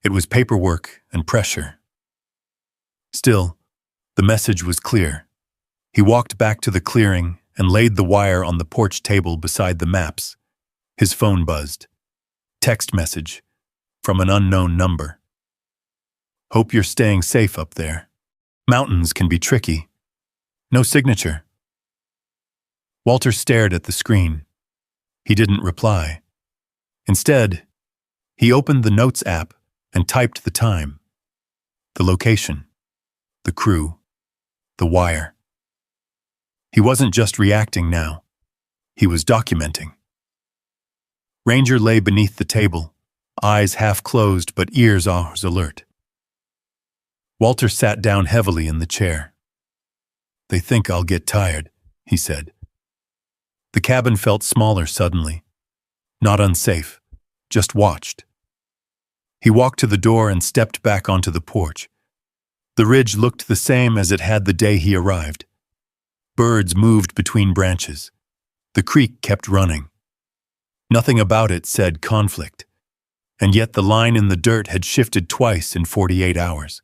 It was paperwork and pressure. Still, the message was clear. He walked back to the clearing and laid the wire on the porch table beside the maps. His phone buzzed. Text message from an unknown number. "Hope you're staying safe up there. Mountains can be tricky. No signature." Walter stared at the screen. He didn't reply. Instead, he opened the Notes app and typed the time, the location, the crew, the wire. He wasn't just reacting now. He was documenting. Ranger lay beneath the table, eyes half closed but ears alert. Walter sat down heavily in the chair. "They think I'll get tired," he said. The cabin felt smaller suddenly. Not unsafe, just watched. He walked to the door and stepped back onto the porch. The ridge looked the same as it had the day he arrived. Birds moved between branches. The creek kept running. Nothing about it said conflict, and yet the line in the dirt had shifted twice in 48 hours.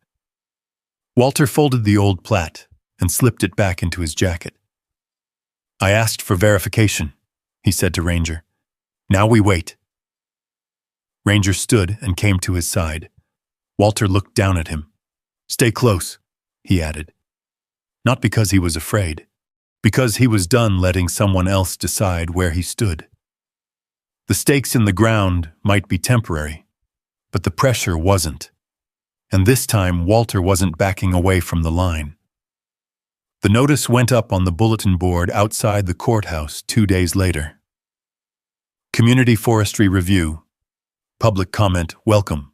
Walter folded the old plat and slipped it back into his jacket. "I asked for verification," he said to Ranger. "Now we wait." Ranger stood and came to his side. Walter looked down at him. "Stay close," he added. Not because he was afraid, because he was done letting someone else decide where he stood. The stakes in the ground might be temporary, but the pressure wasn't. And this time, Walter wasn't backing away from the line. The notice went up on the bulletin board outside the courthouse 2 days later. Community Forestry Review. Public comment, welcome.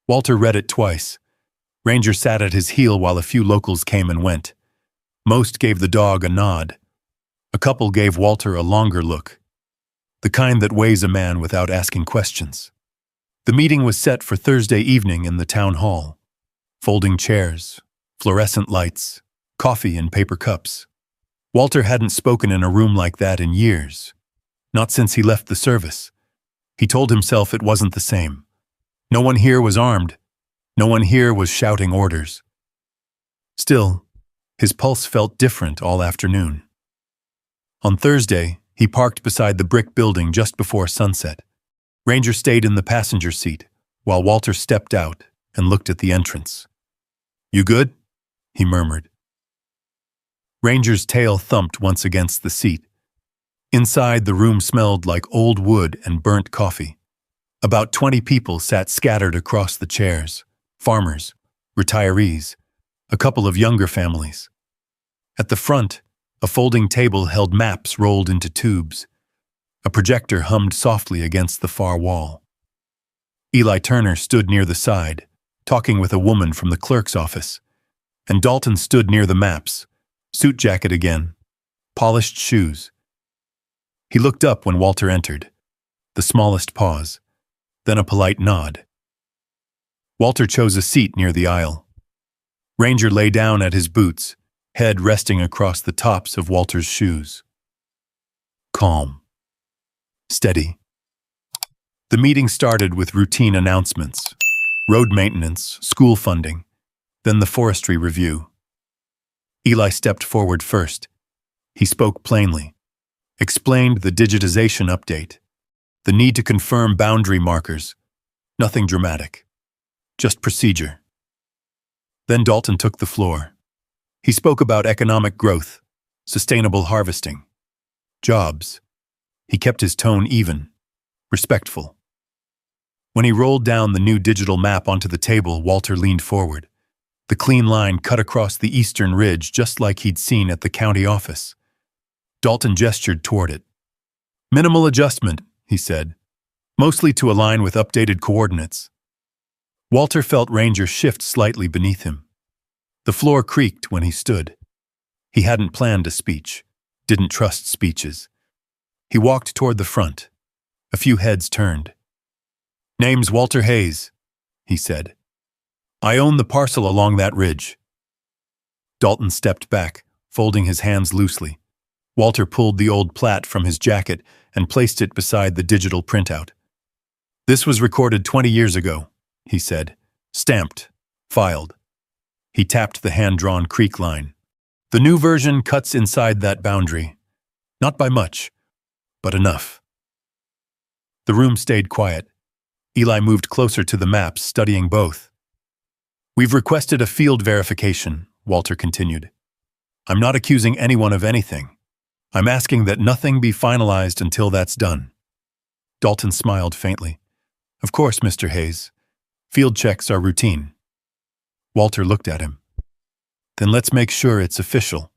Walter read it twice. Ranger sat at his heel while a few locals came and went. Most gave the dog a nod. A couple gave Walter a longer look, the kind that weighs a man without asking questions. The meeting was set for Thursday evening in the town hall. Folding chairs, fluorescent lights, coffee in paper cups. Walter hadn't spoken in a room like that in years, not since he left the service. He told himself it wasn't the same. No one here was armed. No one here was shouting orders. Still, his pulse felt different all afternoon. On Thursday, he parked beside the brick building just before sunset. Ranger stayed in the passenger seat, while Walter stepped out and looked at the entrance. "You good?" he murmured. Ranger's tail thumped once against the seat. Inside, the room smelled like old wood and burnt coffee. About 20 people sat scattered across the chairs. Farmers, retirees, a couple of younger families. At the front, a folding table held maps rolled into tubes. A projector hummed softly against the far wall. Eli Turner stood near the side, talking with a woman from the clerk's office, and Dalton stood near the maps, suit jacket again, polished shoes. He looked up when Walter entered, the smallest pause, then a polite nod. Walter chose a seat near the aisle. Ranger lay down at his boots, head resting across the tops of Walter's shoes. Calm. Steady. The meeting started with routine announcements, road maintenance, school funding, then the forestry review. Eli stepped forward first. He spoke plainly, explained the digitization update, the need to confirm boundary markers, nothing dramatic. Just procedure. Then Dalton took the floor. He spoke about economic growth, sustainable harvesting, jobs, He kept his tone even, respectful. When he rolled down the new digital map onto the table, Walter leaned forward. The clean line cut across the eastern ridge just like he'd seen at the county office. Dalton gestured toward it. "Minimal adjustment," he said, "mostly to align with updated coordinates." Walter felt Ranger shift slightly beneath him. The floor creaked when he stood. He hadn't planned a speech, didn't trust speeches. He walked toward the front. A few heads turned. "Name's Walter Hayes," he said. "I own the parcel along that ridge." Dalton stepped back, folding his hands loosely. Walter pulled the old plat from his jacket and placed it beside the digital printout. "This was recorded 20 years ago," he said. "Stamped. Filed." He tapped the hand-drawn creek line. "The new version cuts inside that boundary. Not by much, but enough." The room stayed quiet. Eli moved closer to the maps, studying both. "We've requested a field verification," Walter continued. "I'm not accusing anyone of anything. I'm asking that nothing be finalized until that's done." Dalton smiled faintly. "Of course, Mr. Hayes. Field checks are routine." Walter looked at him. "Then let's make sure it's official."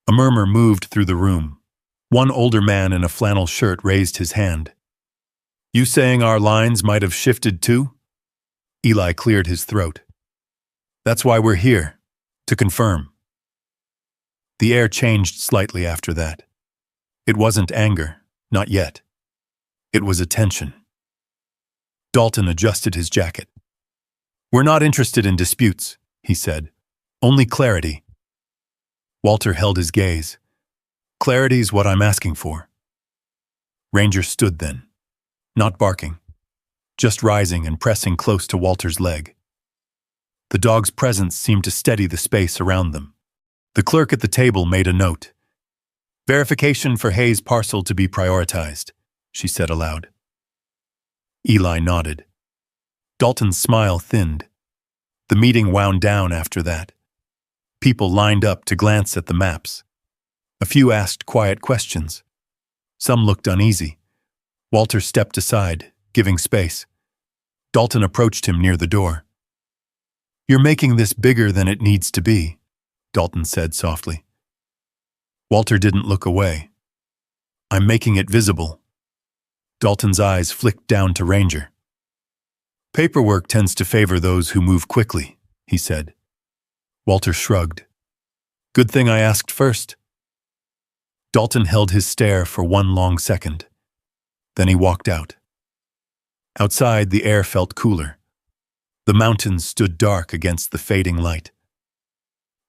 A murmur moved through the room. One older man in a flannel shirt raised his hand. "You saying our lines might have shifted too?" Eli cleared his throat. "That's why we're here, to confirm." The air changed slightly after that. It wasn't anger, not yet. It was attention. Dalton adjusted his jacket. "We're not interested in disputes," he said. "Only clarity." Walter held his gaze. "Clarity's what I'm asking for." Ranger stood then, not barking, just rising and pressing close to Walter's leg. The dog's presence seemed to steady the space around them. The clerk at the table made a note. "Verification for Hayes' parcel to be prioritized," she said aloud. Eli nodded. Dalton's smile thinned. The meeting wound down after that. People lined up to glance at the maps. A few asked quiet questions. Some looked uneasy. Walter stepped aside, giving space. Dalton approached him near the door. "You're making this bigger than it needs to be," Dalton said softly. Walter didn't look away. "I'm making it visible." Dalton's eyes flicked down to Ranger. "Paperwork tends to favor those who move quickly," he said. Walter shrugged. "Good thing I asked first." Dalton held his stare for one long second. Then he walked out. Outside, the air felt cooler. The mountains stood dark against the fading light.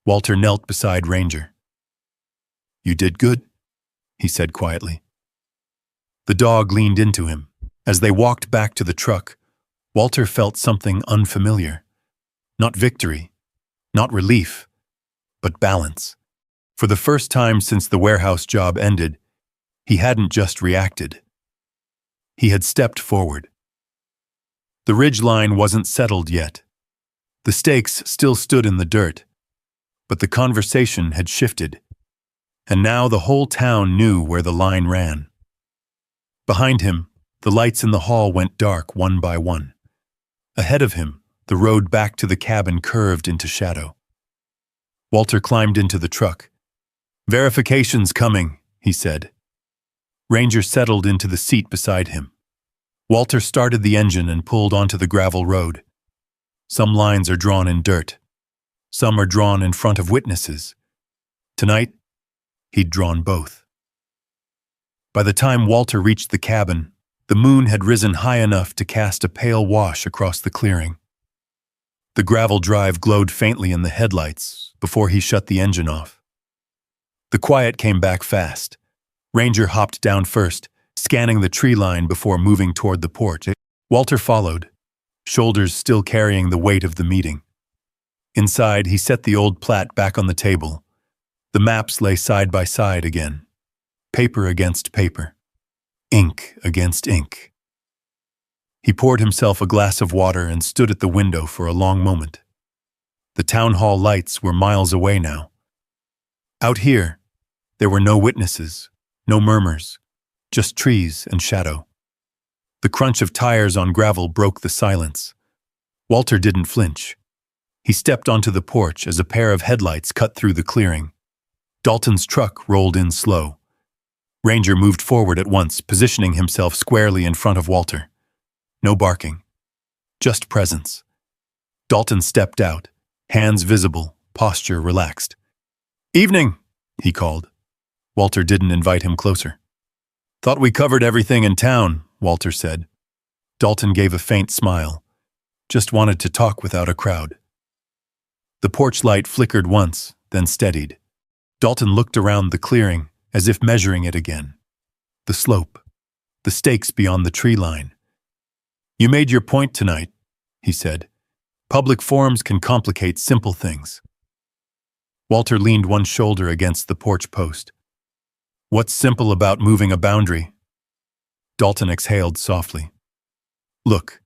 Walter knelt beside Ranger. "You did good," he said quietly. The dog leaned into him. As they walked back to the truck, Walter felt something unfamiliar. Not victory, not relief, but balance. For the first time since the warehouse job ended, he hadn't just reacted. He had stepped forward. The ridge line wasn't settled yet. The stakes still stood in the dirt, but the conversation had shifted, and now the whole town knew where the line ran. Behind him, the lights in the hall went dark one by one. Ahead of him, the road back to the cabin curved into shadow. Walter climbed into the truck. "Verification's coming," he said. Ranger settled into the seat beside him. Walter started the engine and pulled onto the gravel road. Some lines are drawn in dirt. Some are drawn in front of witnesses. Tonight, he'd drawn both. By the time Walter reached the cabin, the moon had risen high enough to cast a pale wash across the clearing. The gravel drive glowed faintly in the headlights before he shut the engine off. The quiet came back fast. Ranger hopped down first, scanning the tree line before moving toward the porch. Walter followed, shoulders still carrying the weight of the meeting. Inside, he set the old plat back on the table. The maps lay side by side again. Paper against paper. Ink against ink. He poured himself a glass of water and stood at the window for a long moment. The town hall lights were miles away now. Out here, there were no witnesses, no murmurs, just trees and shadow. The crunch of tires on gravel broke the silence. Walter didn't flinch. He stepped onto the porch as a pair of headlights cut through the clearing. Dalton's truck rolled in slow. Ranger moved forward at once, positioning himself squarely in front of Walter. No barking. Just presence. Dalton stepped out, hands visible, posture relaxed. "Evening," he called. Walter didn't invite him closer. "Thought we covered everything in town," Walter said. Dalton gave a faint smile. Just wanted to talk without a crowd. The porch light flickered once, then steadied. Dalton looked around the clearing, as if measuring it again. The slope. The stakes beyond the tree line. "You made your point tonight," he said. "Public forums can complicate simple things." Walter leaned one shoulder against the porch post. "What's simple about moving a boundary?" Dalton exhaled softly. "Look,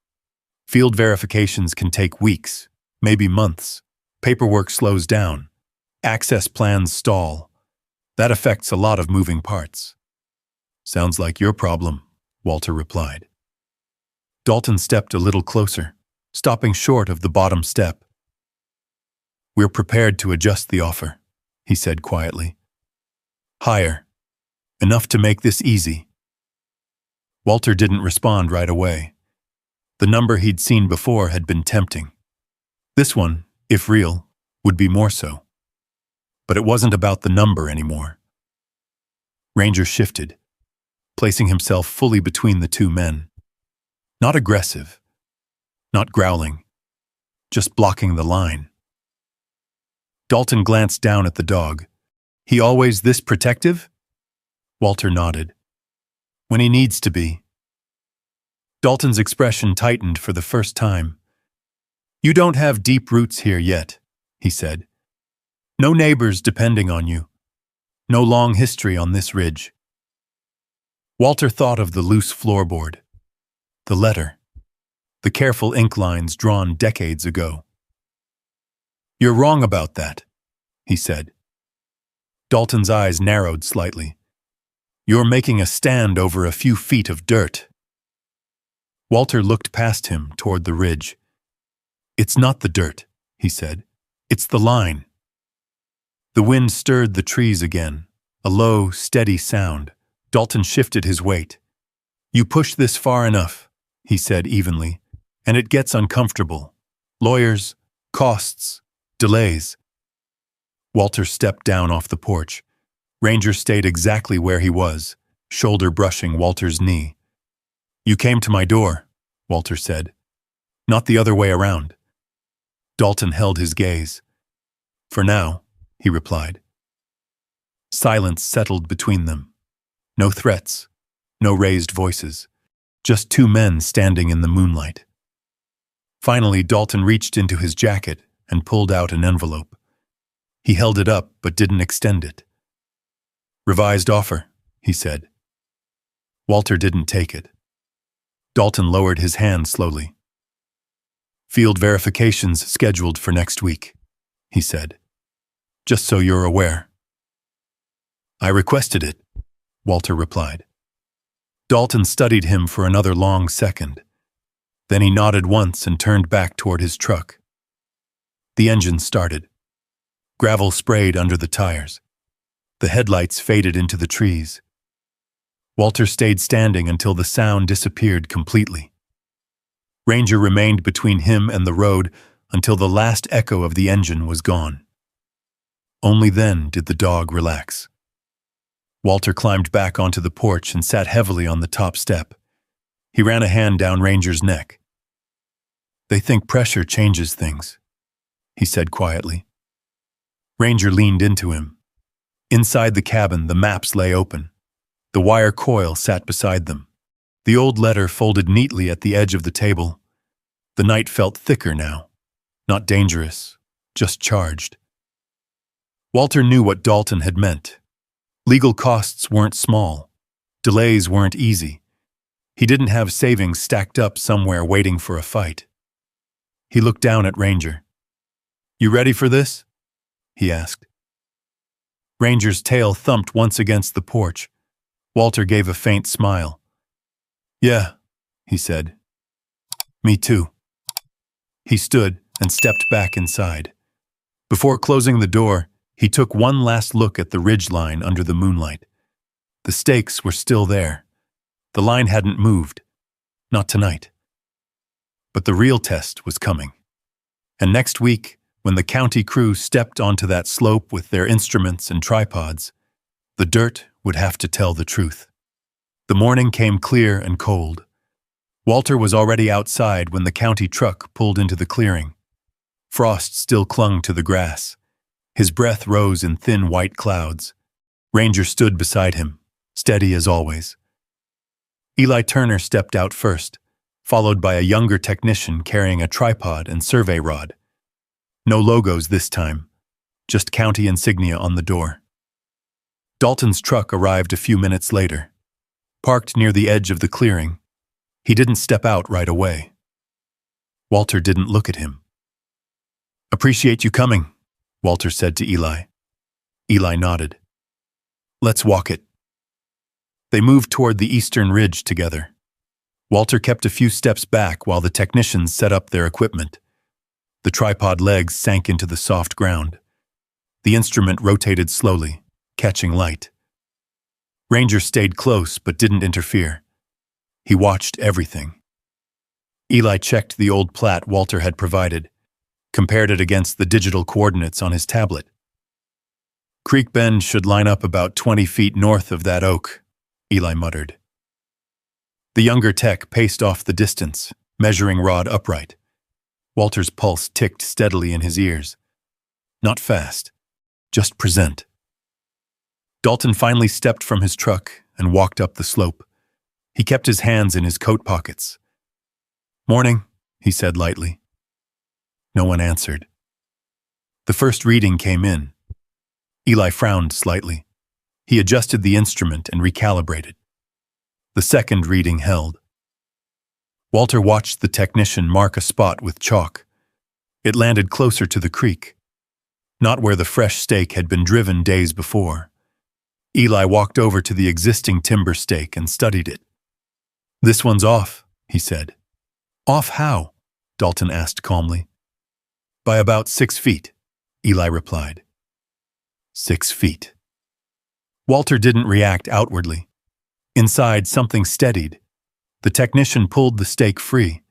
field verifications can take weeks, maybe months. Paperwork slows down. Access plans stall. That affects a lot of moving parts." "Sounds like your problem," Walter replied. Dalton stepped a little closer, stopping short of the bottom step. "We're prepared to adjust the offer," he said quietly. "Higher. Enough to make this easy." Walter didn't respond right away. The number he'd seen before had been tempting. This one, if real, would be more so. But it wasn't about the number anymore. Ranger shifted, placing himself fully between the two men. Not aggressive, not growling, just blocking the line. Dalton glanced down at the dog. "He always this protective?" Walter nodded. "When he needs to be." Dalton's expression tightened for the first time. "You don't have deep roots here yet," he said. "No neighbors depending on you. No long history on this ridge." Walter thought of the loose floorboard, the letter, the careful ink lines drawn decades ago. "You're wrong about that," he said. Dalton's eyes narrowed slightly. "You're making a stand over a few feet of dirt." Walter looked past him toward the ridge. "It's not the dirt," he said. "It's the line." The wind stirred the trees again, a low, steady sound. Dalton shifted his weight. "You push this far enough," he said evenly, "and it gets uncomfortable. Lawyers, costs, delays." Walter stepped down off the porch. Ranger stayed exactly where he was, shoulder brushing Walter's knee. "You came to my door," Walter said. "Not the other way around." Dalton held his gaze. "For now," he replied. Silence settled between them. No threats, no raised voices, just two men standing in the moonlight. Finally, Dalton reached into his jacket and pulled out an envelope. He held it up but didn't extend it. "Revised offer," he said. Walter didn't take it. Dalton lowered his hand slowly. "Field verifications scheduled for next week," he said. "Just so you're aware." "I requested it," Walter replied. Dalton studied him for another long second. Then he nodded once and turned back toward his truck. The engine started. Gravel sprayed under the tires. The headlights faded into the trees. Walter stayed standing until the sound disappeared completely. Ranger remained between him and the road until the last echo of the engine was gone. Only then did the dog relax. Walter climbed back onto the porch and sat heavily on the top step. He ran a hand down Ranger's neck. "They think pressure changes things," he said quietly. Ranger leaned into him. Inside the cabin, the maps lay open. The wire coil sat beside them. The old letter folded neatly at the edge of the table. The night felt thicker now. Not dangerous, just charged. Walter knew what Dalton had meant. Legal costs weren't small. Delays weren't easy. He didn't have savings stacked up somewhere waiting for a fight. He looked down at Ranger. "You ready for this?" he asked. Ranger's tail thumped once against the porch. Walter gave a faint smile. "Yeah," he said. "Me too." He stood and stepped back inside. Before closing the door, he took one last look at the ridge line under the moonlight. The stakes were still there. The line hadn't moved. Not tonight. But the real test was coming. And next week, when the county crew stepped onto that slope with their instruments and tripods, the dirt would have to tell the truth. The morning came clear and cold. Walter was already outside when the county truck pulled into the clearing. Frost still clung to the grass. His breath rose in thin white clouds. Ranger stood beside him, steady as always. Eli Turner stepped out first, followed by a younger technician carrying a tripod and survey rod. No logos this time, just county insignia on the door. Dalton's truck arrived a few minutes later. Parked near the edge of the clearing, he didn't step out right away. Walter didn't look at him. "Appreciate you coming," Walter said to Eli. Eli nodded. "Let's walk it." They moved toward the eastern ridge together. Walter kept a few steps back while the technicians set up their equipment. The tripod legs sank into the soft ground. The instrument rotated slowly, catching light. Ranger stayed close but didn't interfere. He watched everything. Eli checked the old plat Walter had provided, compared it against the digital coordinates on his tablet. "Creek Bend should line up about 20 feet north of that oak," Eli muttered. The younger tech paced off the distance, measuring rod upright. Walter's pulse ticked steadily in his ears. Not fast, just present. Dalton finally stepped from his truck and walked up the slope. He kept his hands in his coat pockets. "Morning," he said lightly. No one answered. The first reading came in. Eli frowned slightly. He adjusted the instrument and recalibrated. The second reading held. Walter watched the technician mark a spot with chalk. It landed closer to the creek, not where the fresh stake had been driven days before. Eli walked over to the existing timber stake and studied it. "This one's off," he said. "Off how?" Dalton asked calmly. "By about 6 feet," Eli replied. 6 feet. Walter didn't react outwardly. Inside, something steadied. The technician pulled the stake free.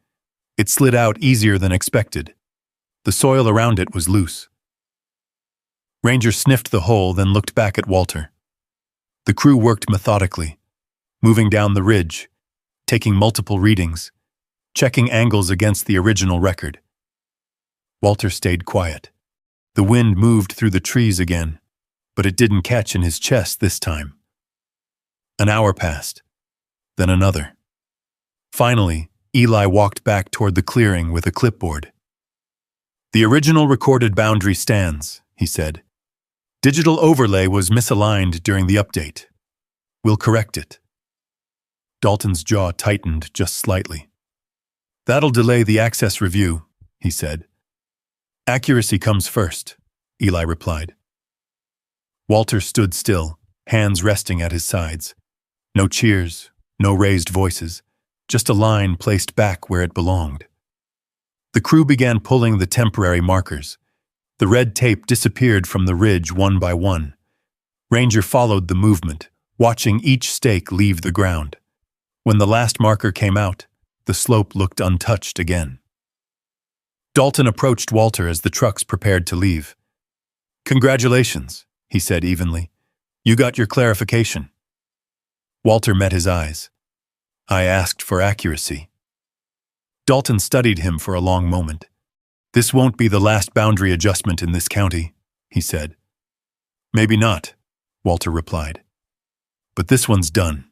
It slid out easier than expected. The soil around it was loose. Ranger sniffed the hole, then looked back at Walter. The crew worked methodically, moving down the ridge, taking multiple readings, checking angles against the original record. Walter stayed quiet. The wind moved through the trees again, but it didn't catch in his chest this time. An hour passed, then another. Finally, Eli walked back toward the clearing with a clipboard. "The original recorded boundary stands," he said. "Digital overlay was misaligned during the update. We'll correct it." Dalton's jaw tightened just slightly. "That'll delay the access review," he said. "Accuracy comes first," Eli replied. Walter stood still, hands resting at his sides. No cheers, no raised voices, just a line placed back where it belonged. The crew began pulling the temporary markers. The red tape disappeared from the ridge one by one. Ranger followed the movement, watching each stake leave the ground. When the last marker came out, the slope looked untouched again. Dalton approached Walter as the trucks prepared to leave. "Congratulations," he said evenly. "You got your clarification." Walter met his eyes. "I asked for accuracy." Dalton studied him for a long moment. "This won't be the last boundary adjustment in this county," he said. "Maybe not," Walter replied. "But this one's done."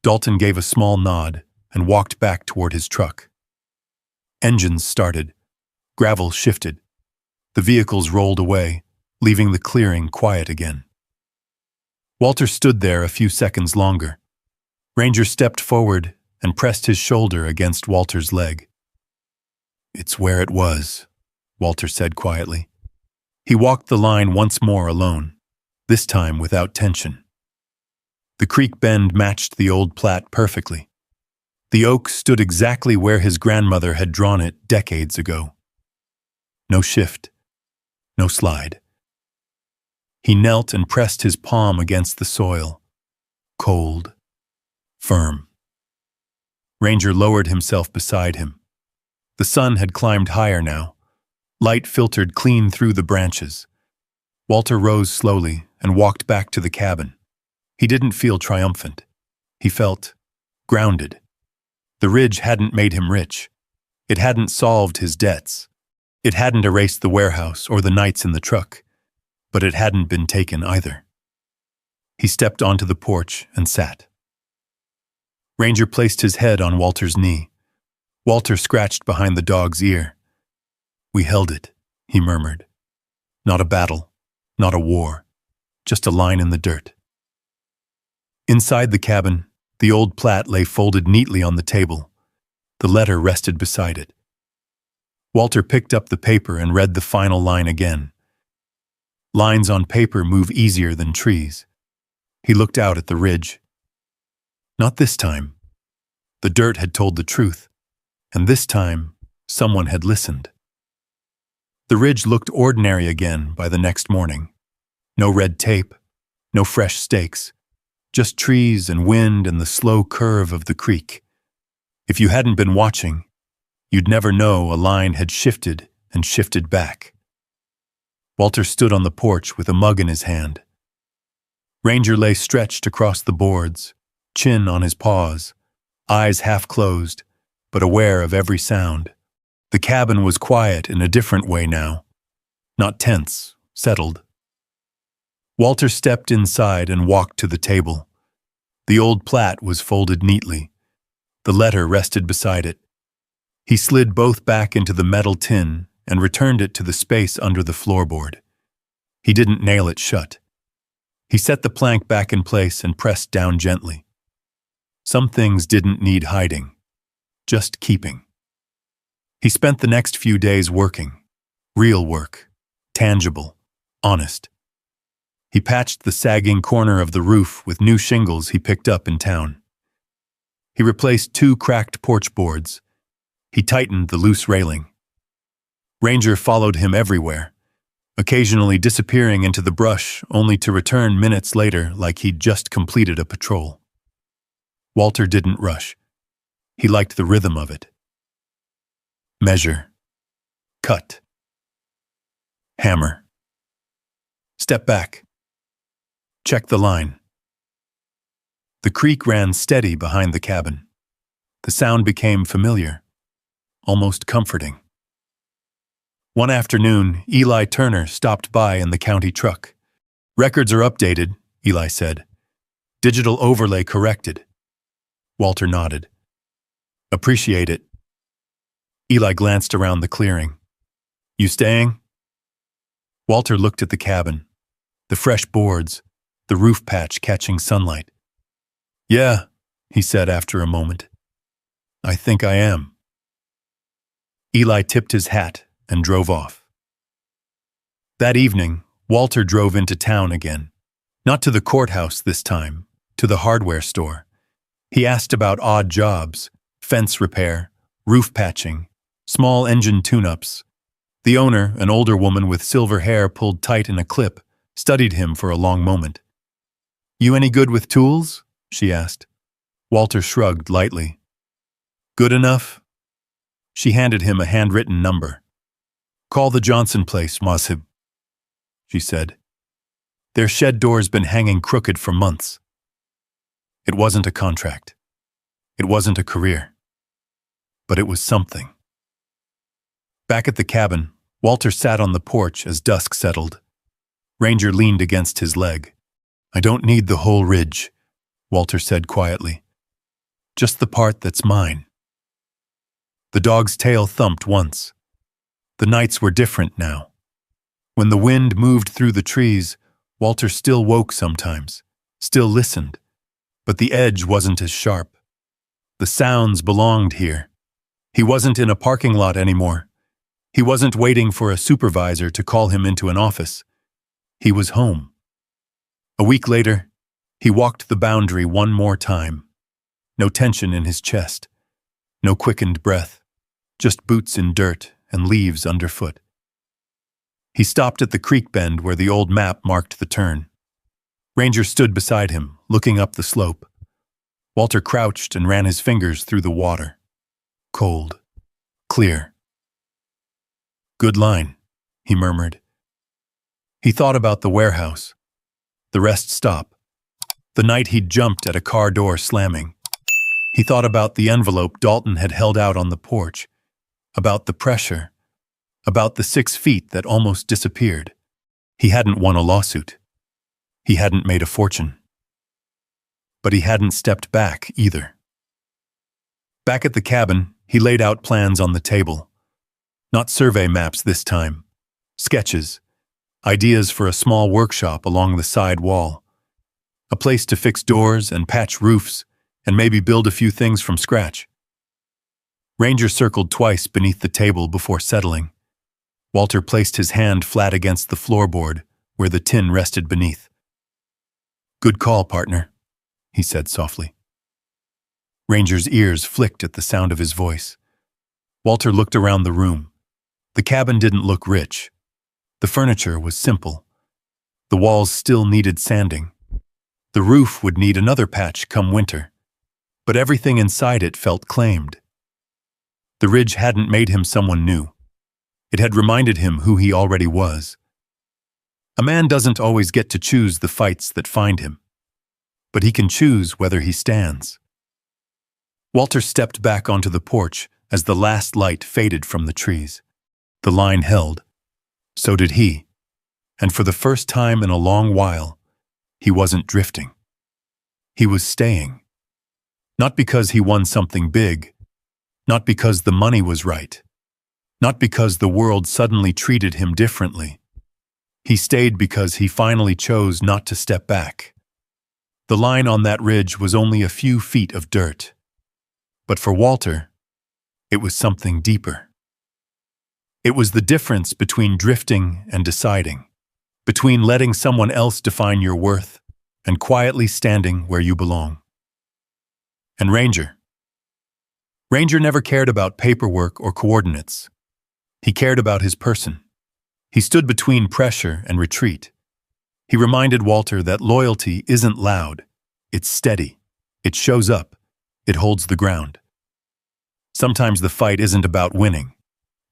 Dalton gave a small nod and walked back toward his truck. Engines started. Gravel shifted. The vehicles rolled away, leaving the clearing quiet again. Walter stood there a few seconds longer. Ranger stepped forward and pressed his shoulder against Walter's leg. "It's where it was," Walter said quietly. He walked the line once more alone, this time without tension. The creek bend matched the old plat perfectly. The oak stood exactly where his grandmother had drawn it decades ago. No shift, no slide. He knelt and pressed his palm against the soil. Cold, firm. Ranger lowered himself beside him. The sun had climbed higher now. Light filtered clean through the branches. Walter rose slowly and walked back to the cabin. He didn't feel triumphant. He felt grounded. The ridge hadn't made him rich. It hadn't solved his debts. It hadn't erased the warehouse or the nights in the truck. But it hadn't been taken either. He stepped onto the porch and sat. Ranger placed his head on Walter's knee. Walter scratched behind the dog's ear. "We held it," he murmured. "Not a battle, not a war, just a line in the dirt." Inside the cabin, the old plat lay folded neatly on the table. The letter rested beside it. Walter picked up the paper and read the final line again. Lines on paper move easier than trees. He looked out at the ridge. Not this time. The dirt had told the truth, and this time, someone had listened. The ridge looked ordinary again by the next morning. No red tape, no fresh stakes, just trees and wind and the slow curve of the creek. If you hadn't been watching, you'd never know a line had shifted and shifted back. Walter stood on the porch with a mug in his hand. Ranger lay stretched across the boards, chin on his paws, eyes half closed, but aware of every sound. The cabin was quiet in a different way now. Not tense, settled. Walter stepped inside and walked to the table. The old plat was folded neatly. The letter rested beside it. He slid both back into the metal tin and returned it to the space under the floorboard. He didn't nail it shut. He set the plank back in place and pressed down gently. Some things didn't need hiding, just keeping. He spent the next few days working. Real work, tangible, honest. He patched the sagging corner of the roof with new shingles he picked up in town. He replaced 2 cracked porch boards. He tightened the loose railing. Ranger followed him everywhere, occasionally disappearing into the brush only to return minutes later like he'd just completed a patrol. Walter didn't rush. He liked the rhythm of it. Measure. Cut. Hammer. Step back. Check the line. The creek ran steady behind the cabin. The sound became familiar, almost comforting. One afternoon, Eli Turner stopped by in the county truck. "Records are updated," Eli said. "Digital overlay corrected." Walter nodded. "Appreciate it." Eli glanced around the clearing. "You staying?" Walter looked at the cabin, the fresh boards, the roof patch catching sunlight. "Yeah," he said after a moment. "I think I am." Eli tipped his hat and drove off. That evening, Walter drove into town again. Not to the courthouse this time, to the hardware store. He asked about odd jobs, fence repair, roof patching, small engine tune-ups. The owner, an older woman with silver hair pulled tight in a clip, studied him for a long moment. "You any good with tools?" she asked. Walter shrugged lightly. "Good enough?" She handed him a handwritten number. "Call the Johnson place, Mazhib," she said. "Their shed door's been hanging crooked for months." It wasn't a contract. It wasn't a career. But it was something. Back at the cabin, Walter sat on the porch as dusk settled. Ranger leaned against his leg. "I don't need the whole ridge," Walter said quietly. "Just the part that's mine." The dog's tail thumped once. The nights were different now. When the wind moved through the trees, Walter still woke sometimes, still listened, but the edge wasn't as sharp. The sounds belonged here. He wasn't in a parking lot anymore. He wasn't waiting for a supervisor to call him into an office. He was home. A week later, He walked the boundary one more time. No tension in his chest. No quickened breath. Just boots in dirt and leaves underfoot. He stopped at the creek bend where the old map marked the turn. Ranger stood beside him, looking up the slope. Walter crouched and ran his fingers through the water. Cold. Clear. "Good line," he murmured. He thought about the warehouse. The rest stop. The night he'd jumped at a car door slamming. He thought about the envelope Dalton had held out on the porch. About the pressure. About the 6 feet that almost disappeared. He hadn't won a lawsuit. He hadn't made a fortune. But he hadn't stepped back either. Back at the cabin, he laid out plans on the table. Not survey maps this time. Sketches. Ideas for a small workshop along the side wall. A place to fix doors and patch roofs and maybe build a few things from scratch. Ranger circled twice beneath the table before settling. Walter placed his hand flat against the floorboard where the tin rested beneath. "Good call, partner," he said softly. Ranger's ears flicked at the sound of his voice. Walter looked around the room. The cabin didn't look rich. The furniture was simple. The walls still needed sanding. The roof would need another patch come winter. But everything inside it felt claimed. The ridge hadn't made him someone new. It had reminded him who he already was. A man doesn't always get to choose the fights that find him. But he can choose whether he stands. Walter stepped back onto the porch as the last light faded from the trees. The line held. So did he. And for the first time in a long while, he wasn't drifting. He was staying. Not because he won something big. Not because the money was right. Not because the world suddenly treated him differently. He stayed because he finally chose not to step back. The line on that ridge was only a few feet of dirt. But for Walter, it was something deeper. It was the difference between drifting and deciding, between letting someone else define your worth and quietly standing where you belong. And Ranger never cared about paperwork or coordinates. He cared about his person. He stood between pressure and retreat. He reminded Walter that loyalty isn't loud. It's steady. It shows up. It holds the ground. Sometimes the fight isn't about winning.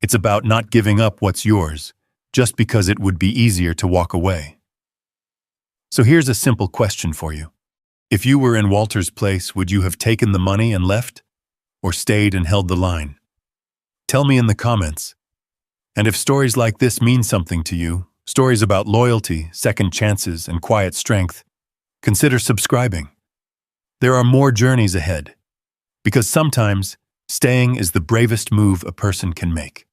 It's about not giving up what's yours, just because it would be easier to walk away. So here's a simple question for you. If you were in Walter's place, would you have taken the money and left? Or stayed and held the line? Tell me in the comments. And if stories like this mean something to you, stories about loyalty, second chances, and quiet strength, consider subscribing. There are more journeys ahead. Because sometimes, staying is the bravest move a person can make.